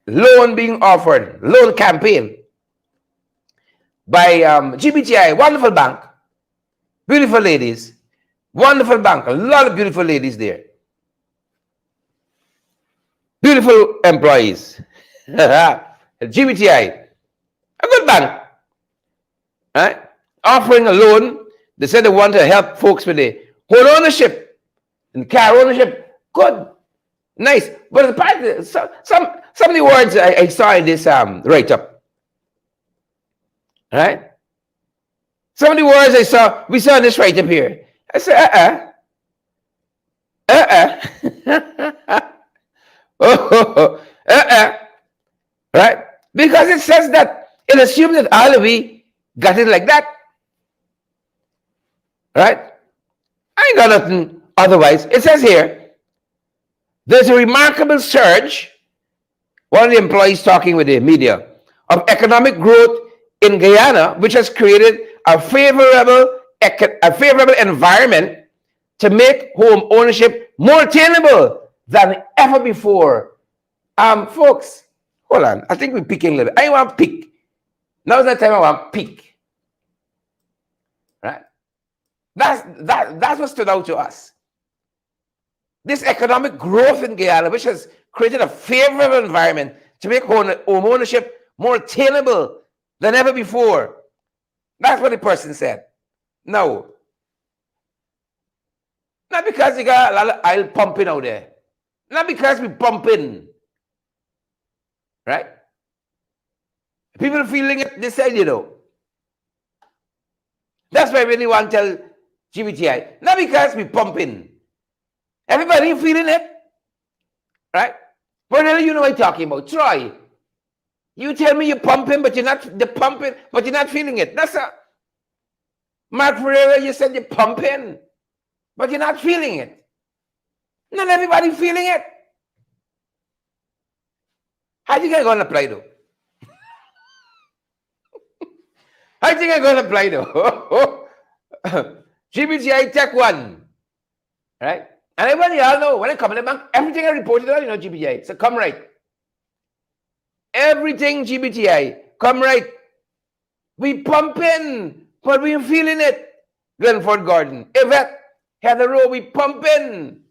loan being offered, loan campaign by GBTI, wonderful bank, beautiful ladies, wonderful bank, a lot of beautiful ladies there, beautiful employees. GBTI, a good bank, right? Offering a loan. They said they want to help folks with the home ownership and car ownership. Good, nice. But the part, some of the words I saw in this write-up, right? Some of the words we saw in this write-up here. I said, right? Because it says that it assumes that all of we got it like that, right? I ain't got nothing otherwise. It says here, there's a remarkable surge. One of the employees talking with the media of economic growth in Guyana, which has created a favorable environment to make home ownership more attainable than ever before. Folks, hold on. I think we're peaking a little bit. I want to peak. Now's the time I want to peak. Right? That's what stood out to us. This economic growth in Guyana, which has created a favorable environment to make home ownership more attainable than ever before. That's what the person said. No. Not because you got a lot of oil pumping out there. Not because we pumping. Right? People feeling it this side, you know. That's why I really want to tell GBTI. Not because we pumping. Everybody feeling it. Right? But you know what I'm talking about. Troy, you tell me you're pumping, but you're not feeling it. That's a Mark Ferreira, you said you're pumping, but you're not feeling it. Not everybody feeling it. How do you think I'm going to apply though? How do you think I'm going to apply though? GBTI Tech 1. Right? And everybody y'all know, when I come in the bank, everything I reported on, GBTI. So come right. Everything GBTI, come right. We pumping, but we feeling it. Glenford Garden, Yvette, Heather Row, we pumping.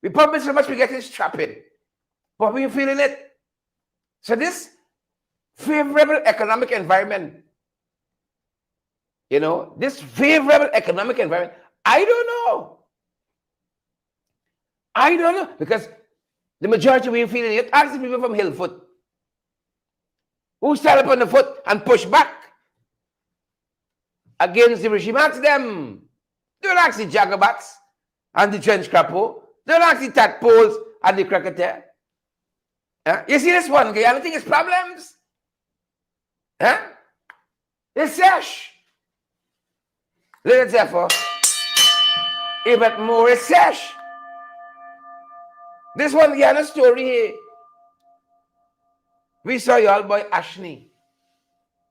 We pumping so much we get strapping. But we feeling it. So this favorable economic environment, this favorable economic environment, I don't know. Because the majority we feeling it. Ask the people from Hillfoot who stand up on the foot and push back against the regime. Ask them. Don't ask the Jagabats and the trench crapo. Don't ask the tadpoles and the cricketer. You see this one, Guyana thing is problems. It's sesh. Let's therefore. Even more sesh. This one Guyana story here. We saw y'all boy Ashley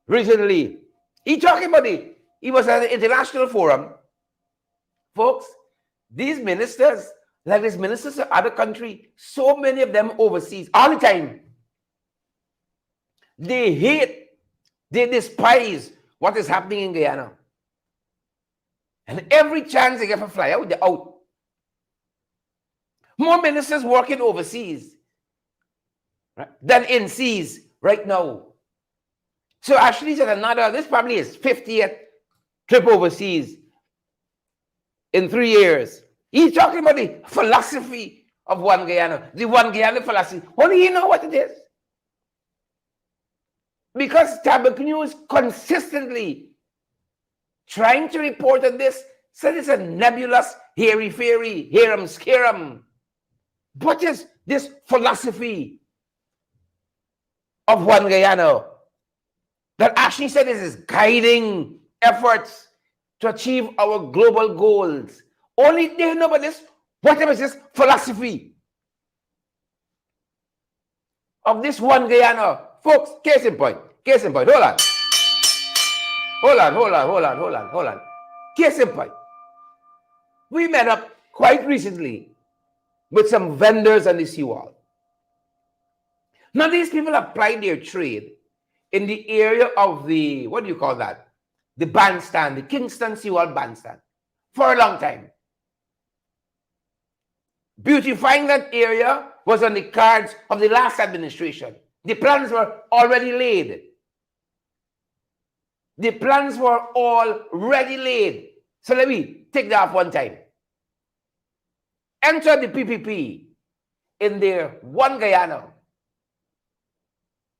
recently. He talking about it. He was at an international forum. Folks, these ministers, like these ministers of other country, so many of them overseas, all the time. They hate, they despise what is happening in Guyana. And every chance they get to fly out, they're out. More ministers working overseas, right, than in seas right now. So Ashley said this probably his 50th trip overseas in 3 years. He's talking about the philosophy of One Guyana, the One Guyana philosophy. Only he know what it is. Because Tabak News consistently trying to report on this, said it's a nebulous, hairy-fairy, harum-scarum. What is this philosophy of One Guyana that Ashley said is guiding efforts to achieve our global goals? Only they know about this. Whatever is this philosophy of this One Guyana? Folks, case in point. Hold on. Case in point. We met up quite recently with some vendors on the seawall. Now, these people applied their trade in the area of the, what do you call that? The bandstand, the Kingston Seawall bandstand, for a long time. Beautifying that area was on the cards of the last administration. The plans were already laid. So let me take that off one time. Enter the PPP in their One Guyana.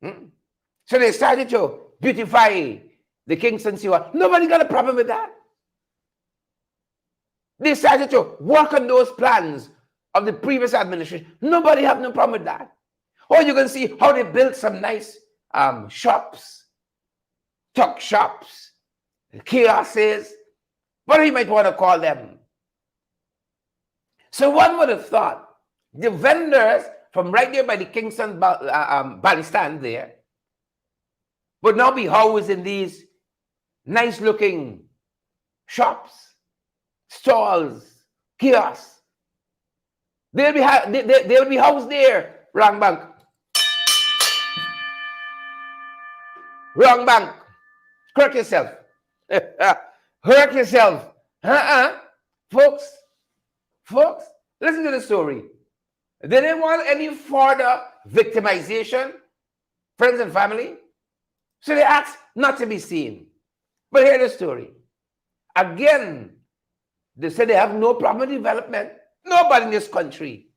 So they started to beautify the Kingston Seawall. Nobody got a problem with that. They started to work on those plans of the previous administration. Nobody have no problem with that. Or you can see how they built some nice shops, tuck shops, kiosks, whatever you might want to call them. So one would have thought the vendors from right there by the Kingston bandstand there would now be housed in these nice looking shops, stalls, kiosks. They'll be housed there. Wrong bank. Correct yourself. Hurt yourself. Folks, listen to the story. They didn't want any further victimization, friends and family. So they asked not to be seen. But hear the story. Again, they said they have no problem with development. Nobody in this country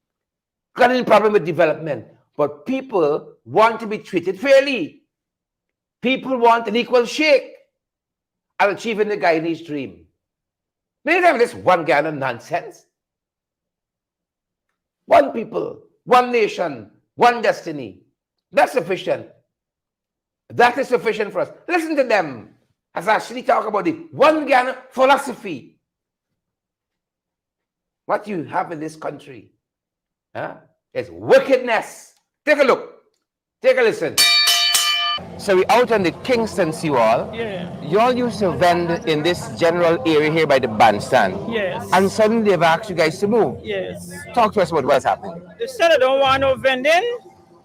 got any problem with development. But people want to be treated fairly. People want an equal shake at achieving the Guyanese dream. Many times this One Guyana nonsense. One people, one nation, one destiny. That's sufficient. That is sufficient for us. Listen to them as I actually talk about the One Guyana philosophy. What you have in this country is wickedness. Take a look. Take a listen. So we're out on the Kingston Seawall. Yeah. Y'all used to vend in this general area here by the bandstand. Yes. And suddenly they've asked you guys to move. Yes. Talk to us about what's happening. They said they don't want no vending.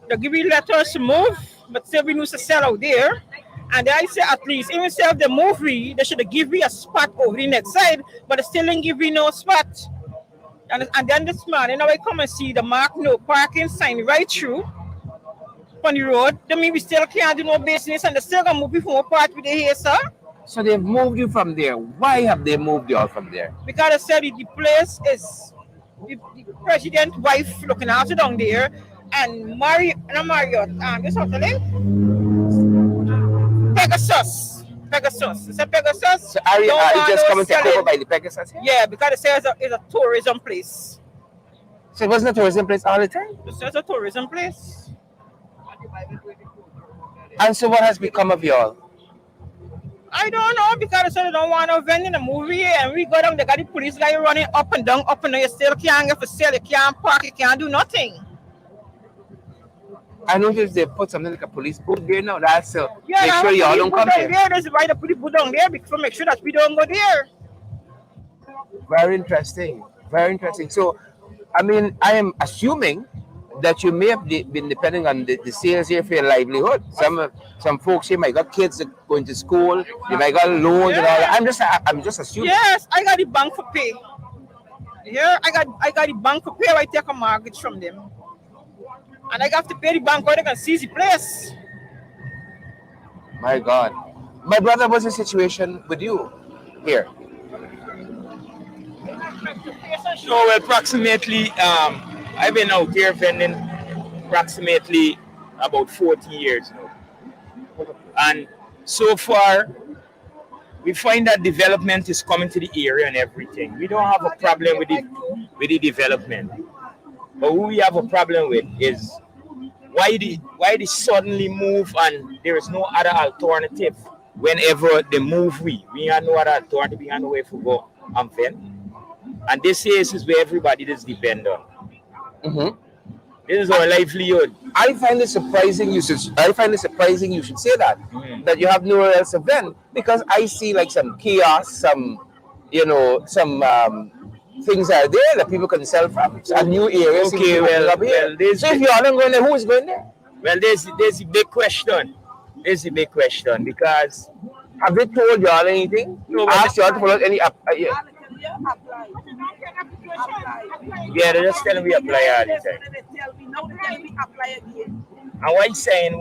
They give you letters to move, but still we need to sell out there. And I say at least, even if they move me, they should give me a spot over the next side, but they still didn't give me no spot. And then this man, I come and see the mark no parking sign right through on the road. That means we still can't do no business and they still gonna move me from a part with the here, sir. So they've moved you from there. Why have they moved you all from there? Because they said the place is the president's wife looking after down there, and Marriott, this what's the name? Pegasus. It's a Pegasus. So are you just coming to take over by the Pegasus here? Yeah, because it says it's a tourism place. So it wasn't a tourism place all the time? It says a tourism place. And so what has become of y'all? I don't know because they don't want to vend in the movie and we go down, they got the police guy running up and down, you still can't get for sale, you can't park, you can't do nothing. I noticed they put something like a police boat there now. That's Yeah, make sure y'all don't come down there. there. That's why the police put down there because make sure that we don't go there. Very interesting. Very interesting. So, I mean, I am assuming that you may have been depending on the sales here for your livelihood. Some folks here might got kids that going to school. They might got loans and all that. I'm just assuming. Yes, I got the bank for pay. Here, I got the bank for pay. I take a mortgage from them, and I have to pay the bank or they can seize the place. My God, my brother, what's the situation with you here? So well, approximately, I've been out here vending approximately about 40 years now. And so far, we find that development is coming to the area and everything. We don't have a problem with the development. But what we have a problem with is why they suddenly move and there is no other alternative whenever they move we have no other alternative, we have no way to go and vend. And this is where everybody is dependent on. Mm-hmm. This is our livelihood. I find it surprising you should say that that you have nowhere else to vend, because I see like some kiosks, some things are there that people can sell from. So a new area. Okay, so if you are not going there, who is going there? Well, there's a big question. There's a big question because have they told you all anything? No, asked you all to follow any Yeah, they're just telling me apply all the time. And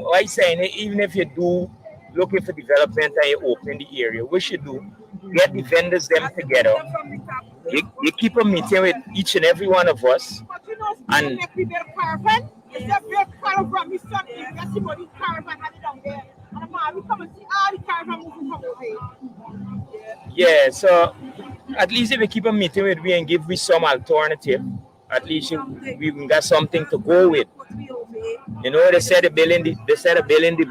why saying even if you do looking for development and you open the area, what you do, get the vendors them together. You keep a meeting with each and every one of us. And yeah, so at least if we keep a meeting with we and give we some alternative, at least we got something to go with. You know, they said a building the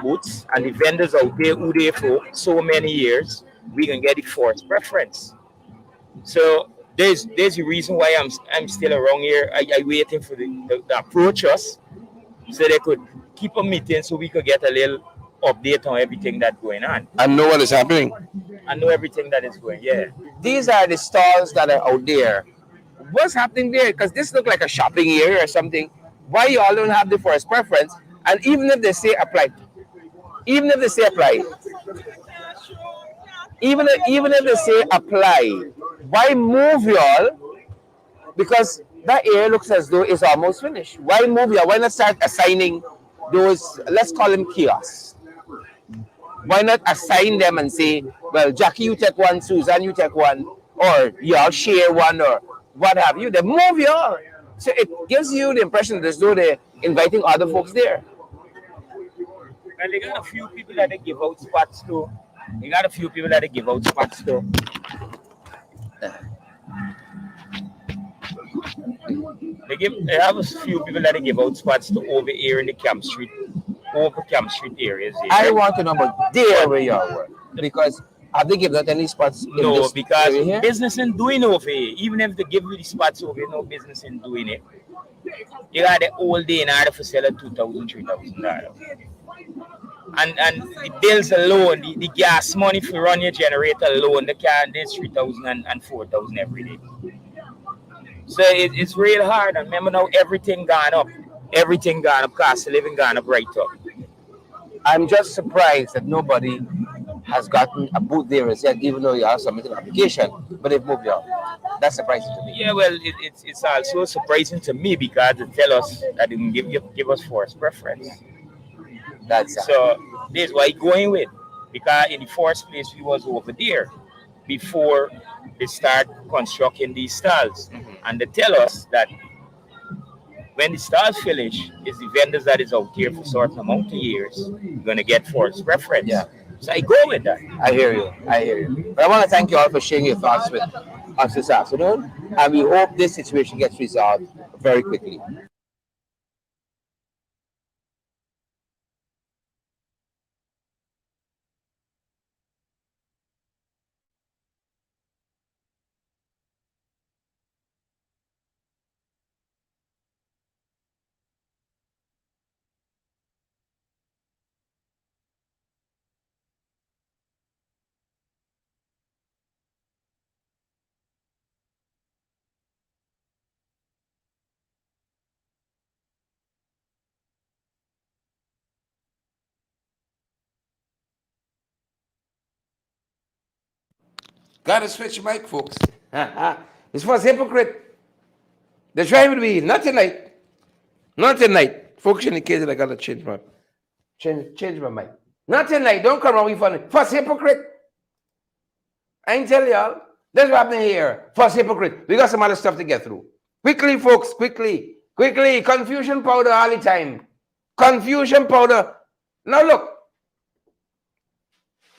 booths and the vendors out there who they for so many years, we can get the first preference. So there's a reason why I'm still around here. I waiting for the approach us so they could keep a meeting so we could get a little update on everything that's going on. And know what is happening. I know everything that is going. Yeah. These are the stalls that are out there. What's happening there? Because this looks like a shopping area or something. Why y'all don't have the first preference? And even if they say apply, even if they say apply, why move y'all? Because that area looks as though it's almost finished. Why move y'all? Why not start assigning those, let's call them kiosks? Why not assign them and say, well, Jackie, you take one, Susan, you take one, or y'all share one, or what have you? They move y'all. So it gives you the impression that as though they're inviting other folks there. And they got a few people that they give out spots to. They have a few people that they give out spots to over here in the Camp Street areas. Here. I want to know about there where y'all work, because have they given out any spots? No, because business in doing over here. Even if they give you the spots over here, no business in doing it. You got the whole day in order for selling $2,000, $3,000. And the bills alone, the gas money for run your generator alone, the car is $3,000 and $4,000 every day. So it's real hard. And remember now, everything gone up. Cost of living gone up right up. I'm just surprised that nobody has gotten a booth there as yet, even though you have submitted an application, but they've moved you. That's surprising to me. Yeah, well, it's also surprising to me because they tell us that they can give us first preference. That's so this is why going with, because in the first place we was over there before they start constructing these stalls, and they tell us that when the stalls finish, it's the vendors that is out here for a certain amount of years gonna get first preference. Yeah. So I go with that. I hear you. But I want to thank you all for sharing your thoughts with us this afternoon, and we hope this situation gets resolved very quickly. Gotta switch mic, folks. It's for hypocrite. They're trying to be, not tonight. Not tonight. Folks in the case that I gotta change my mic. Not tonight. Don't come around with funny. First hypocrite. I ain't tell y'all. That's what happening here. First hypocrite. We got some other stuff to get through. Quickly, folks. Quickly. Quickly. Confusion powder all the time. Confusion powder. Now look.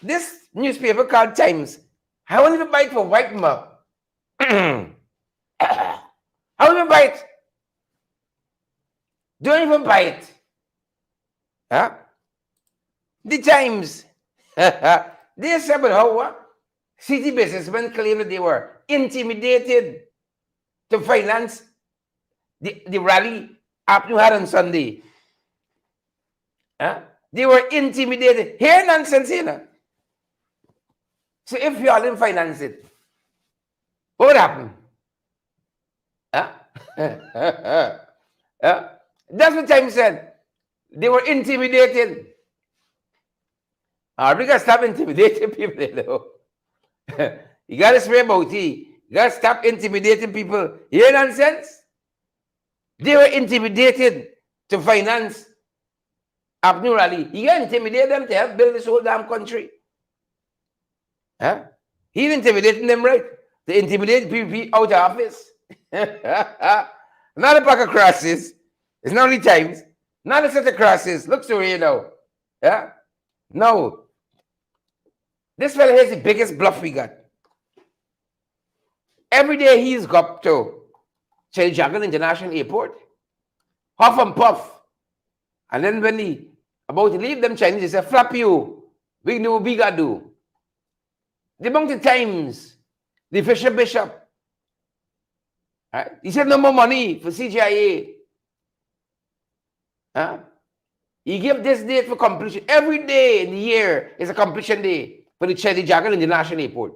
This newspaper called Times. I won't even buy it for white mark. I won't even buy it. Don't even buy it. Huh? The Times. They said about how city businessmen claim that they were intimidated to finance the rally happening on Sunday. Huh? They were intimidated. Here nonsense, you know. So if you all didn't finance it, what would happen? Huh? That's what Times said. They were intimidated. We gotta stop intimidating people, you know. You gotta spray about it. You gotta stop intimidating people. You hear nonsense? They were intimidated to finance Abnu Rally. You gotta intimidate them to help build this whole damn country. Huh? He's intimidating them, right? To intimidate people out of office. Not a pack of crosses. It's not only Times. Not a set of crosses. Look to you now. Yeah? No. This fellow here is the biggest bluff we got. Every day he's got to Cherijagan International Airport. Huff and puff. And then when he about to leave them Chinese, he said, flap you. We know what we got to do. The Mountain Times, the Fisher Bishop. Right? He said no more money for CGIA. Huh? He gave this date for completion. Every day in the year is a completion day for the Cherijagan International Airport.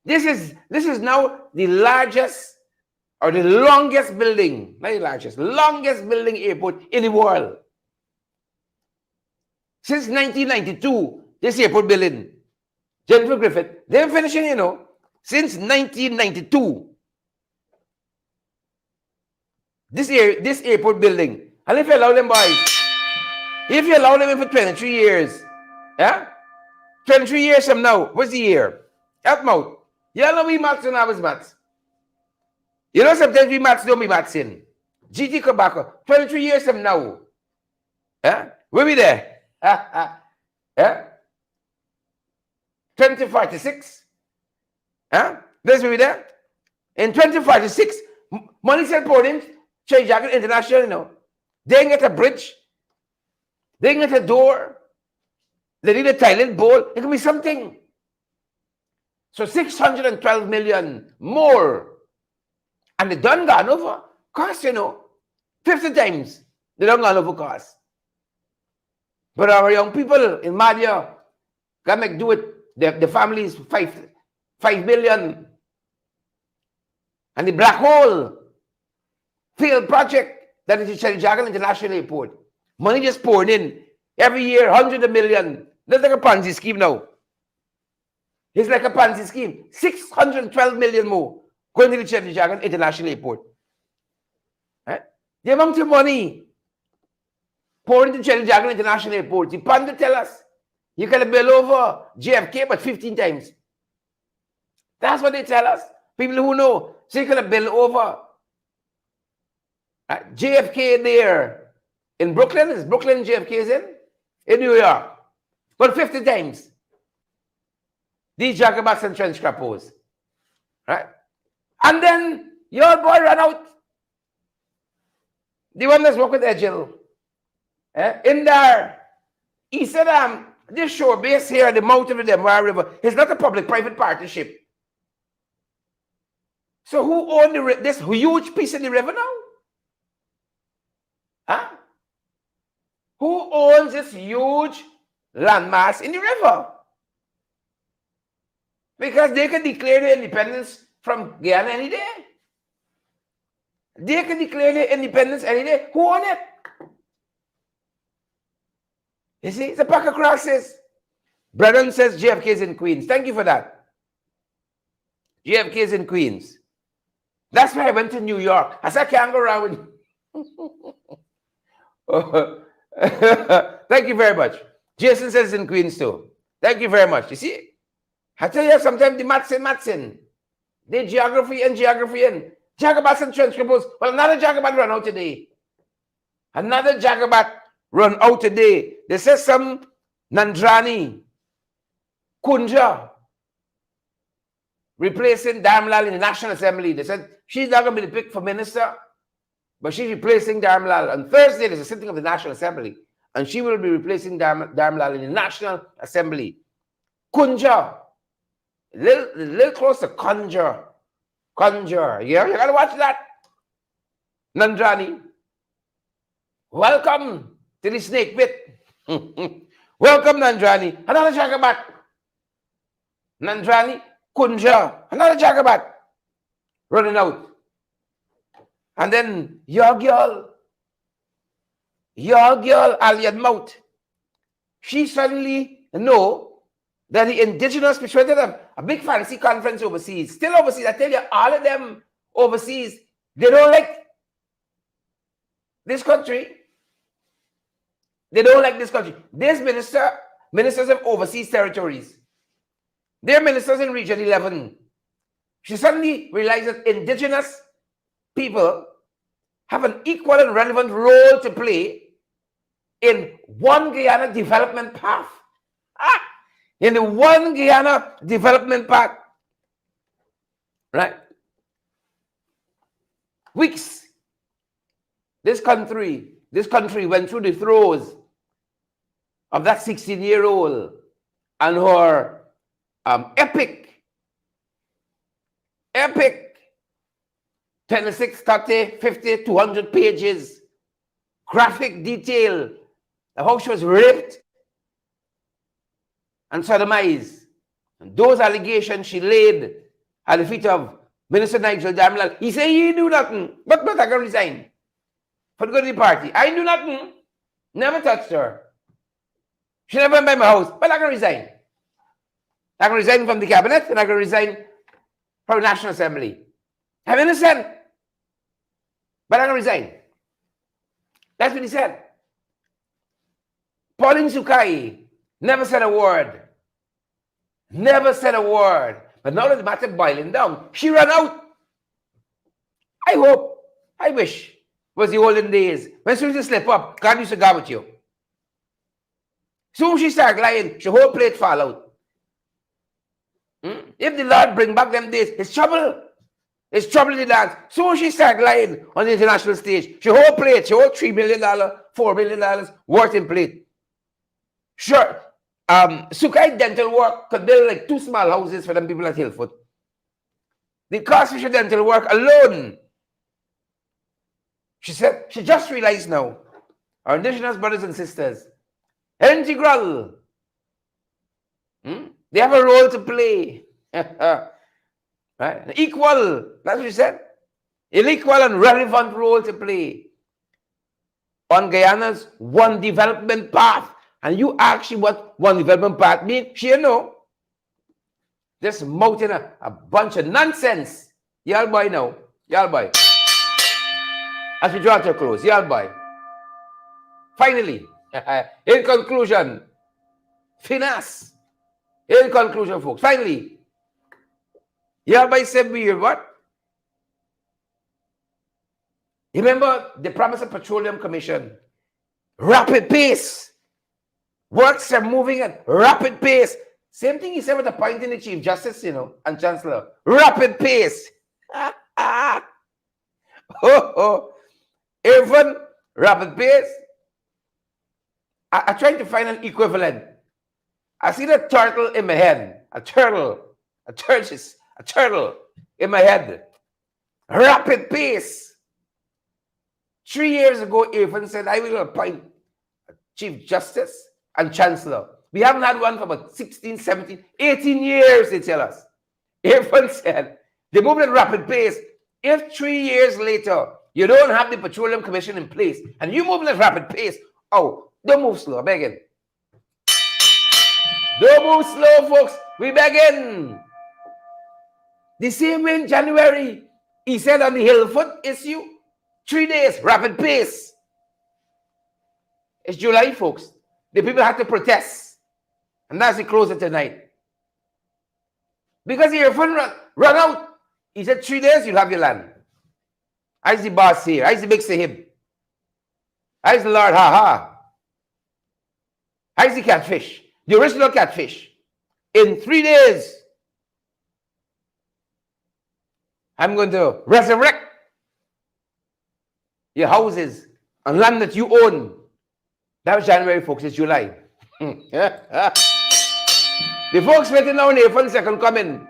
This is now the largest or the longest building, not the largest, longest building airport in the world. Since 1992, this airport building, Jennifer Griffith, they're finishing, you know, since 1992. This airport building. And if you allow them, boys, if you allow them in for 23 years, yeah? 23 years from now, what's the year? Help me out. You know we maths and ours maths. You know sometimes we maths don't be maths in. GT Tobacco, 23 years from now. Yeah? We'll be there. Yeah? 2046. Huh? This will be there. In 2046, money said poured in, Cherijagan International, you know. They can get a bridge. They can get a door. They need a toilet bowl. It can be something. So 612 million more. And they done gone over cost, you know. 50 times they done gone over cost. But our young people in Madia can make do it. The family is 5 billion. And the black hole field project that is the Cherijagan International Airport. Money just poured in. Every year, hundreds of millions. That's like a Ponzi scheme now. It's like a Ponzi scheme. 612 million more going to the Cherijagan International Airport. Right? The amount of money pouring into Cherijagan International Airport. The pundit tell us you can bill over JFK but 15 times. That's what they tell us. People who know. So you can bill over JFK there in Brooklyn. Is Brooklyn JFK is in New York. But 50 times. These jacobats and trench crappos. Right? And then your boy ran out. The one that's working with Agile. In there. He said, this shore base here at the mouth of the Demar River is not a public-private partnership. So who owns this huge piece of the river now? Huh? Who owns this huge landmass in the river? Because they can declare their independence from Guyana any day. They can declare their independence any day. Who owns it? You see, it's a pack of crosses. Brennan says JFK is in Queens. Thank you for that. JFK is in Queens. That's why I went to New York. I said, I can't go around with Thank you very much. Jason says in Queens too. Thank you very much. You see, I tell you, sometimes the maths in. The geography in. Jagabats and transcripts. Well, another Jagabat run out today. Another Jagabat run out today. They said some Nandrani, Kunja, replacing Damlal in the National Assembly. They said she's not going to be the pick for minister, but she's replacing Damlal. On Thursday, there's a sitting of the National Assembly, and she will be replacing Damlal in the National Assembly. Kunja, a little close to Conjure. Yeah, you gotta watch that. Nandrani, welcome to the snake pit. Welcome, Nandrani. Another Jagabat. Nandrani, Kunja, another Jagabat. Running out. And then your girl, Alien Mouth, she suddenly know that the indigenous people went to a big fancy conference overseas. Still overseas. I tell you, all of them overseas, they don't like this country. They don't like this country. This ministers of overseas territories. They're ministers in Region 11. She suddenly realized that indigenous people have an equal and relevant role to play in One Guyana development path. In the One Guyana development path. Right? Weeks. This country went through the throes of that 16-year-old and her epic 26, 30, 50, 200 pages, graphic detail of how she was raped and sodomized. And those allegations she laid at the feet of Minister Nigel Damlal. He said he knew nothing, but I can resign for the good of the party. I knew nothing, never touched her. She never went by my house, but I can resign. I can resign from the cabinet and I can resign from the National Assembly. I'm innocent, but I can resign. That's what he said. Pauline Sukai never said a word. Never said a word. But now that the matter boiling down, she ran out. I wish it was the olden days when she used to slip up, God used to go with you. Soon she started lying, the whole plate fall out. If the Lord bring back them days, it's trouble. It's trouble in the dance. Soon she started lying on the international stage. She whole plate, she whole $3 million, $4 million worth in plate. Sure. Sukai dental work could build like 2 small houses for them people at Hillfoot. The cost of her dental work alone, she said, she just realized now, our indigenous brothers and sisters, integral. They have a role to play. Right? Equal, that's what she said. An equal and relevant role to play on Guyana's One Development Path. And you ask she what One Development Path means, she know. Just mouthing a bunch of nonsense. Y'all boy now. Y'all boy. As we draw to a close, y'all boy. Finally, in conclusion, finesse. In conclusion, folks, finally, y'all boy said we what? Remember the promise of Petroleum Commission. Rapid pace. Works are moving at rapid pace. Same thing he said with appointing the Chief Justice, and Chancellor. Rapid pace. Even rapid pace. I tried to find an equivalent. I see the turtle in my head. A turtle in my head. Rapid pace. 3 years ago, Irfan said, I will appoint a Chief Justice and Chancellor. We haven't had one for about 16, 17, 18 years, they tell us. Irfan said, they moved at rapid pace. If 3 years later, you don't have the Petroleum Commission in place, and you move at rapid pace, don't move slow, begging. Don't move slow, folks. We begging. The same way in January, he said on the Hillfoot issue, 3 days, rapid pace. It's July, folks. The people had to protest. And that's the closer tonight. Because your fund run out. He said 3 days, you'll have your land. I's the boss here. I's the big sahib. I's the Lord, ha. I's the catfish. The original catfish. In 3 days, I'm going to resurrect your houses and land that you own. That was January, folks. It's July. The folks waiting now for the second coming.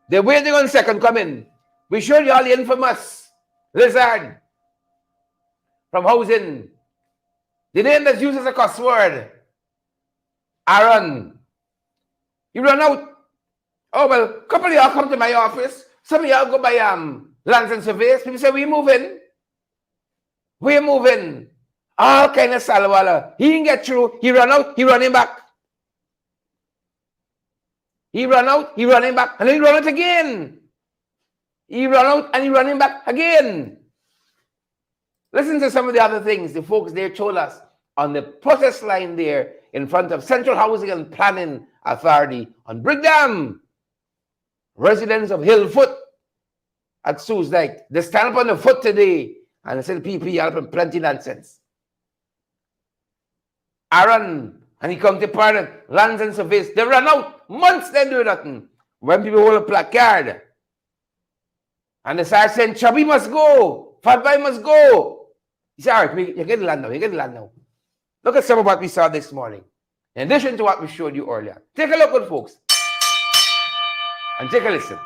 They're waiting on second coming. We showed you all the infamous lizard from housing. The name that's used as a cuss word. Aaron. You run out. Oh, well, a couple of y'all come to my office. Some of y'all go by lands and surveys. People say, we moving. We're moving. All kind of salawala. He didn't get through. He run out. He running back. He run out. He running back. And then he run out again. He run out and he running back again. Listen to some of the other things the folks there told us on the protest line there in front of Central Housing and Planning Authority on Brickdam. Residents of Hillfoot at Sue's like, they stand up on the foot today and they said, PP, y'all have plenty nonsense. Aaron, and he come to part of lands and surveys. They run out. Months they do nothing. When people hold a placard and they start saying, Chubby must go. Fatbai must go. He said, all right, you get the land now. You get the land now. Look at some of what we saw this morning. In addition to what we showed you earlier. Take a look, good folks. And take a listen.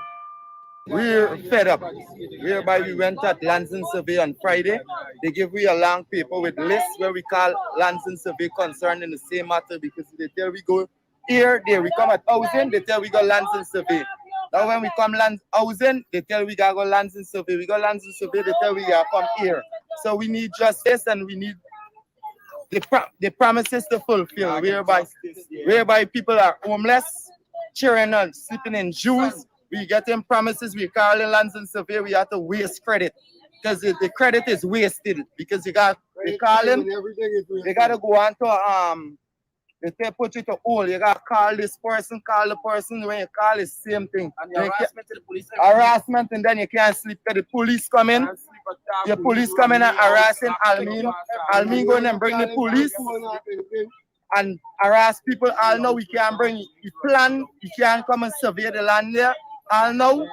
We're fed up. Whereby we went at lands and survey on Friday. They give we a long paper with lists where we call lands and survey concerning the same matter because they tell we go here, there. We come at housing, they tell we go lands and survey. Now when we come land housing, they tell we gotta go lands and survey. We go lands and survey, they tell we gotta come here. So we need justice and we need the promises to fulfill, whereby people are homeless, children are sleeping in Jews. We get them promises, we call in lands and survey, we have to waste credit. Because the credit is wasted. Because they call them, they gotta go on to they put you to hold. You gotta call this person, call the person. When you call, it's the same thing. And harassment to the police. Harassment, and then you can't sleep because the police come in. The police come in and harassing Almin. Almin going and bring the police and harass people. All know we can't bring the plan. We can't come and survey the land there. All know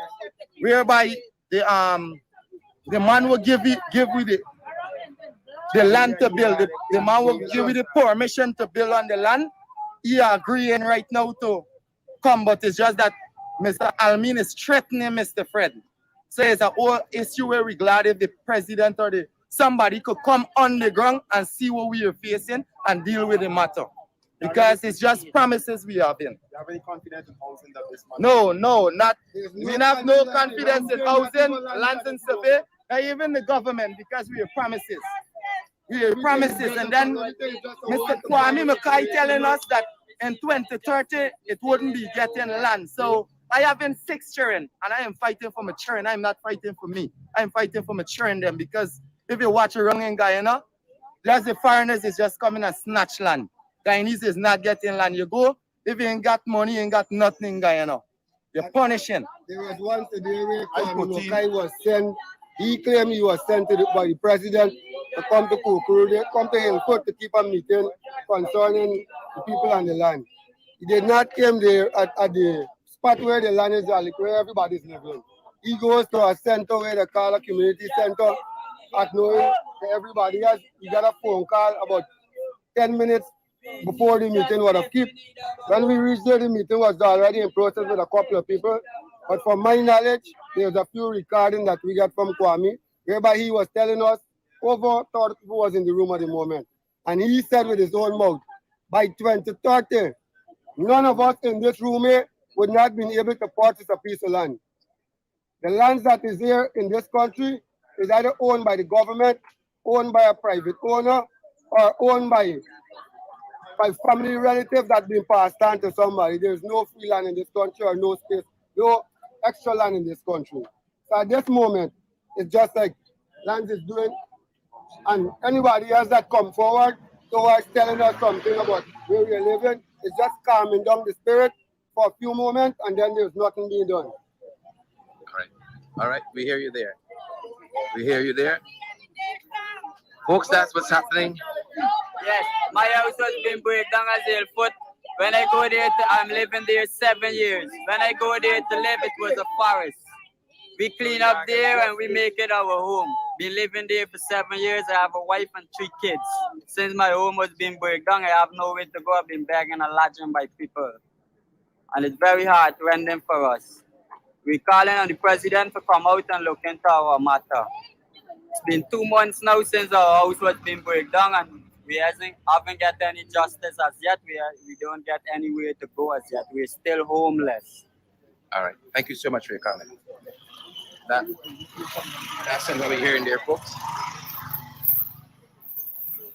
whereby the man will give we the land to build. The man will give you the permission to build on the land. He agreeing right now to come, but it's just that Mr. Almin is threatening Mr. Fred. So it's a whole issue where we're glad if the president or somebody could come on the ground and see what we are facing and deal with the matter. Because it's just promises we have in. You have any confidence in housing that this month? No, not. We have no confidence in housing, lands and survey, or even the government because we have promises. We have promises, and then Mr. Kwame Mackay telling us that in 2030 it wouldn't be getting land. So I have 6 children, and I am fighting for my children. I'm not fighting for me. I'm fighting for my children them because if you watch around in Guyana, just the foreigners is just coming and snatch land. Guyanese is not getting land. You go, if you ain't got money, you ain't got nothing in Guyana. You're punishing. There was one today where Kwame Mackay was sent. He claimed he was sent by the president to come to Kukuru. They come to Hillfoot to keep a meeting concerning the people on the land. He did not come there at the spot where the land is, where everybody's living. He goes to a center where they call a community center. At knowing everybody else, he got a phone call about 10 minutes before the meeting was up. When we reached there, the meeting was already in process with a couple of people. But from my knowledge, there's a few recordings that we got from Kwame, whereby he was telling us over 30 people was in the room at the moment. And he said with his own mouth, by 2030, none of us in this room here would not be able to purchase a piece of land. The lands that is here in this country is either owned by the government, owned by a private owner, or owned by family relatives that been passed on to somebody. There's no free land in this country or no space. No, extra land in this country. So at this moment, it's just like Lance is doing, and anybody else that come forward towards telling us something about where we're living, it's just calming down the spirit for a few moments, and then there's nothing being done. All right, we hear you there. We hear you there. Folks, that's what's happening. Yes, my house was being break down as Hillfoot. When I go there, I'm living there 7 years. When I go there to live, it was a forest. We clean up there and we make it our home. Been living there for 7 years. I have a wife and 3 kids. Since my home was being break down, I have nowhere to go. I've been begging and lodging by people. And it's very hard to run them for us. We're calling on the president to come out and look into our matter. It's been 2 months now since our house was being break down, and we haven't got any justice as yet. We don't get anywhere to go as yet. We're still homeless. All right. Thank you so much for your comment. That's some of what we're hearing there, folks.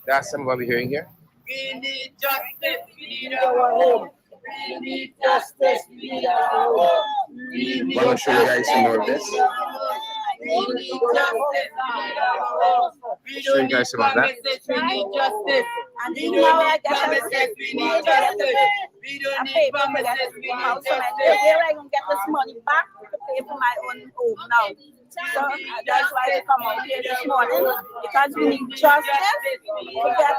That's some of what we're hearing here. We need justice. We need our home. We need justice. We need our home. I'm going to show you guys some more of this. We need justice. We Show you guys some of that. We need justice. And we don't need promises. We need justice. We don't need promises. We need justice. Where I can get this money back to pay for my own home now. So that's why we come out here this morning, because we need justice to get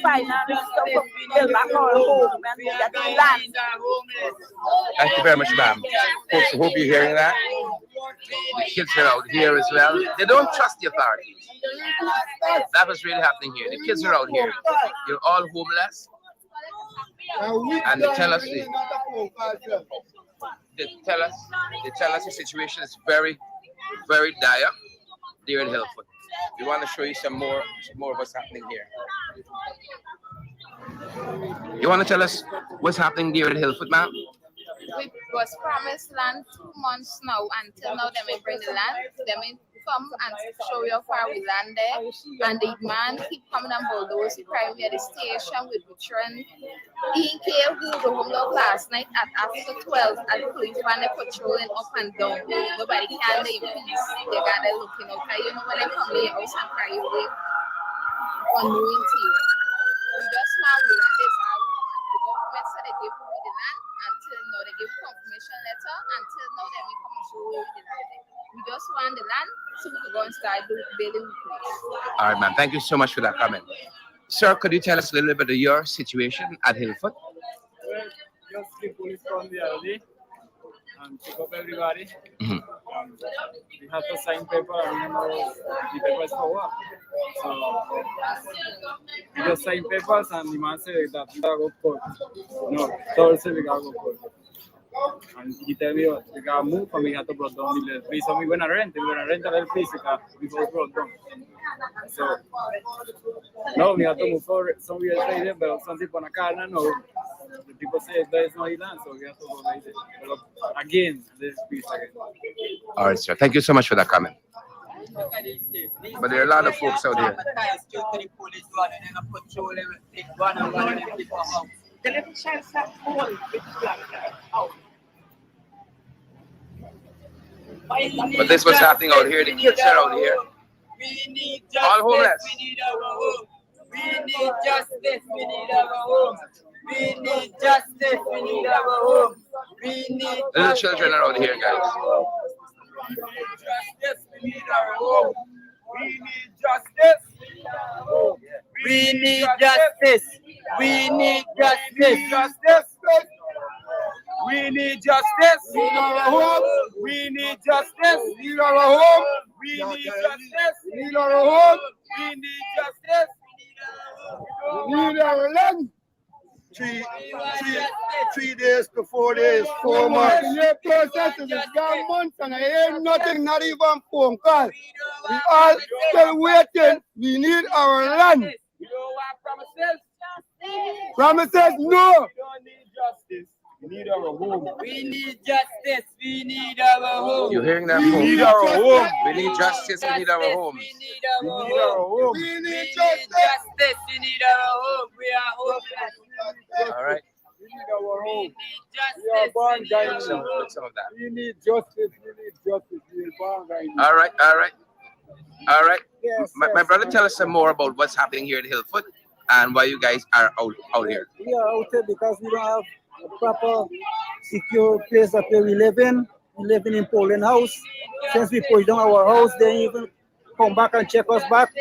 finance to build back our home and we get land. Thank you very much, ma'am. Folks, I hope you're hearing that. The kids are out here as well. They don't trust the authorities. That was really happening here. The kids are out here. You're all homeless. And they tell us the situation is very, very dire there in Hillfoot. We want to show you some more of what's happening here. You want to tell us what's happening there at Hillfoot, ma'am? We was promised land 2 months now. Until now, they may bring the land. They may come and show you how far we land there. And the man keep coming and bulldoze the crime at the station with veteran. He came who the homework last night at after 12 and the police van patrolling up and down. Nobody can leave peace. They got there looking up. You know when they come to your house and cry away on knowing things. We just want we land this how we want. The government said they give me the land. Until now, they give confirmation letter. Until now, they may come and show you the land. We just want the land so we can go and start building the place. All right, ma'am. Thank you so much for that comment. Sir, could you tell us a little bit of your situation at Hillfoot? Well, just the police come the other day and pick up everybody. Mm-hmm. We have to sign paper and the papers for work. So we just sign papers and the man said that we gotta go court. No, Thursday we gotta go court. And he tell me we gotta move and we have to brought down the little place. So we're gonna rent a little place because we both brought down. So no, we have to move forward somewhere later, but some people on a car now. The people say there is no land, so we have to go like this. But again, this piece again. All right, sir. Thank you so much for that comment. But there are a lot of folks out here. But this was happening out here. The kids are out here. We need all homeless. We need our home. We need justice. We need our home. We need justice. We need our home. We need Little children are out here, guys. justice. We need our home. We need justice. We need justice. We need justice. We need justice. We need our home. We need justice. We need our home. We need justice. We need our home. We need justice. We need our land. 3 days to 4 days, 4 months. The process is a months and I hear nothing, not even phone call. We all still waiting. We need our land. You don't want promises? Promises, no. We don't need justice. We need our home. We need justice. We need our home. You hearing that? We folks? need our home. We need justice. We need our homes. We need our home. We need justice. We need our home. We are homeless. All right. We need our home. We are born Guyanese. Some of that. We need justice. We need justice. We are born Guyanese. All right, all right, all right. Yes, My brother, tell us some more about what's happening here at Hillfoot and why you guys are out here. We are out here because we don't have a proper secure place that where we live in. We live in Poland house. Since we pushed down our house, they even come back and check us back.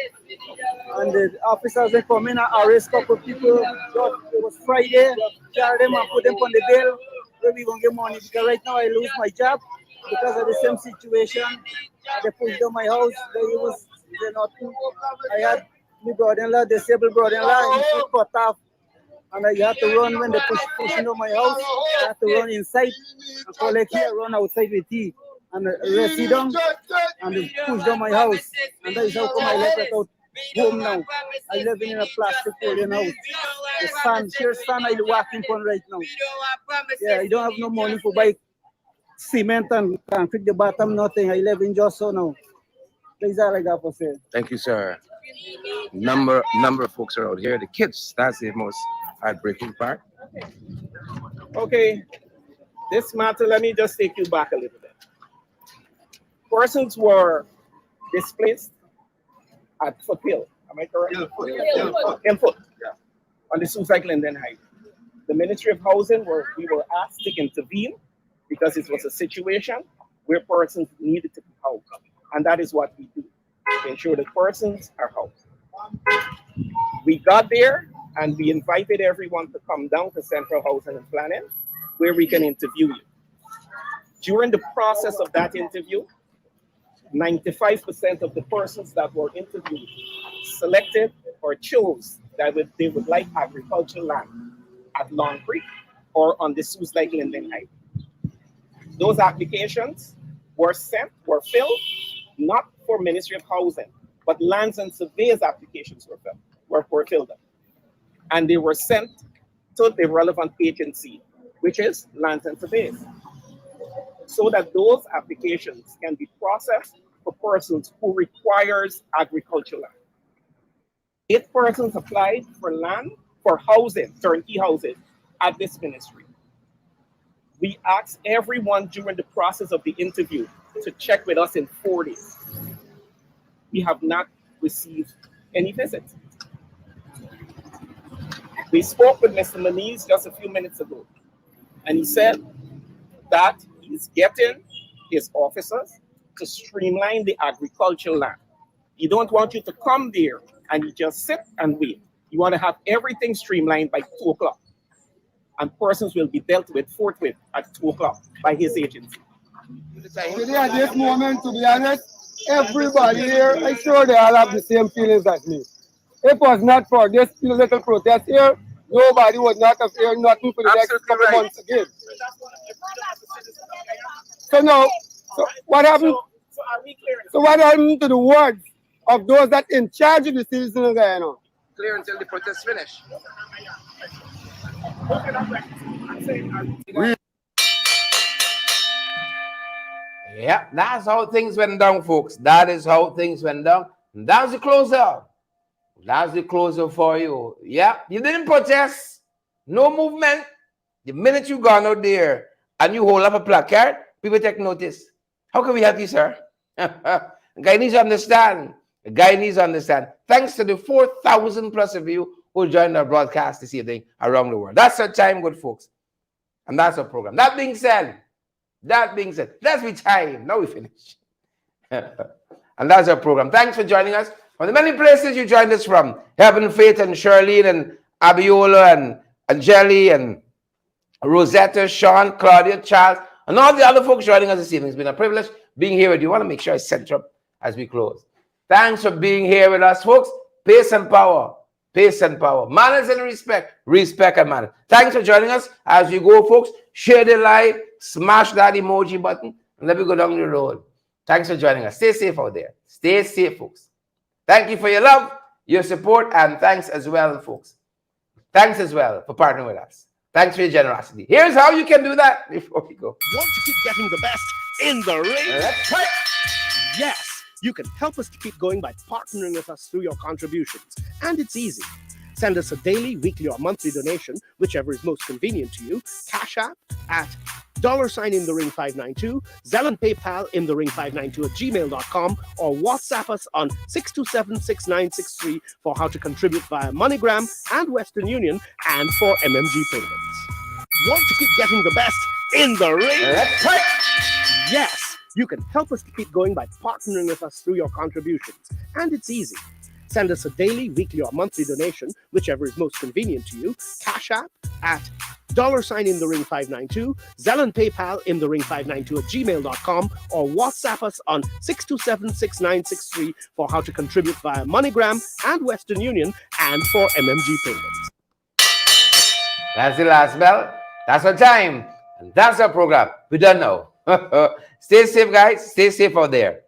And the officers they come in and arrest a couple of people. It was Friday, carry them and put them on the bail where we gonna get money. Because right now I lose my job because of the same situation. They pushed down my house. They're not. I had my brother-in-law, disabled brother-in-law, he was cut off. And I had to run when they pushing down my house. I had to run inside and collect here, run outside with tea. And arrest them and they push down my house. And that is how come I left it out home now. I live in a plastic Polish house. The sun, sheer sun I walking on right now. Yeah, I don't have no money for buy cement and concrete the bottom, nothing. I live in Josso now. That's all I got for say. Thank you, sir. Number of folks are out here. The kids, that's the most heartbreaking part. Okay, this matter, let me just take you back a little bit. Persons were displaced at Foothill. Am I correct? Hillfoot. Yeah. On the Suicide Linden Heights. The Ministry of Housing we were asked to intervene because it was a situation where persons needed to be housed. And that is what we do, to ensure that persons are housed. We got there and we invited everyone to come down to Central Housing and Planning where we can interview you. During the process of that interview, 95% of the persons that were interviewed selected or chose that they would like agricultural land at Long Creek or on the Sioux Lake Linden Heights. Those applications were filled not for Ministry of Housing, but Lands and Surveys applications were filled up. And they were sent to the relevant agency, which is Lands and Surveys, so that those applications can be processed for persons who requires agricultural land. 8 persons applied for land, for housing, turnkey houses at this ministry. We asked everyone during the process of the interview to check with us in 4 days. We have not received any visit. We spoke with Mr. Maniz just a few minutes ago, and he said that he's getting his officers to streamline the agricultural land. He don't want you to come there and you just sit and wait. You want to have everything streamlined by 2 o'clock. And persons will be dealt with forthwith at 2 o'clock by his agency. Today at this moment, to be honest, everybody here, I'm sure they all have the same feelings as me. If it was not for this little protest here, nobody would not have heard nothing for the next couple months again. So now, so what happened? So what happened to the words of those that in charge of the citizens of Guyana? Clear until the protest finish. Yeah, that's how things went down, folks. That is how things went down. And that's the closer. That's the closer for you. Yeah, you didn't protest. No movement. The minute you gone out there and you hold up a placard, people take notice. How can we help you, sir? The guy needs to understand. The guy needs to understand. Thanks to the 4,000 plus of you who joined our broadcast this evening around the world. That's our time, good folks. And that's our program. That being said, that's we time. Now we finish. And that's our program. Thanks for joining us. From the many places you joined us from, Heaven, Faith, and Charlene, and Abiola, and Angeli, and Rosetta, Sean, Claudia, Charles, and all the other folks joining us this evening. It's been a privilege being here with you. I want to make sure I center up as we close. Thanks for being here with us, folks. Pace and power. Pace and power. Manners and respect. Respect and manners. Thanks for joining us as we go, folks. Share the live. Smash that emoji button. And let me go down the road. Thanks for joining us. Stay safe out there. Stay safe, folks. Thank you for your love, your support, and thanks as well, folks. Thanks as well for partnering with us. Thanks for your generosity. Here's how you can do that before we go. Want to keep getting the best in the ring? Let's try it. Yes, you can help us to keep going by partnering with us through your contributions. And it's easy. Send us a daily, weekly, or monthly donation, whichever is most convenient to you. Cash App at $in-the-ring592, Zelle and PayPal in-the-ring592@gmail.com, or WhatsApp us on 627-6963 for how to contribute via MoneyGram and Western Union and for MMG payments. Want to keep getting the best in the ring? That's right. Yes, you can help us to keep going by partnering with us through your contributions. And it's easy. Send us a daily, weekly, or monthly donation, whichever is most convenient to you. Cash App at $in-the-ring592, Zelle and PayPal in-the-ring592@gmail.com, or WhatsApp us on 627-6963 for how to contribute via MoneyGram and Western Union and for MMG payments. That's the last bell. That's our time. And that's our program. We're done now. Stay safe, guys. Stay safe out there.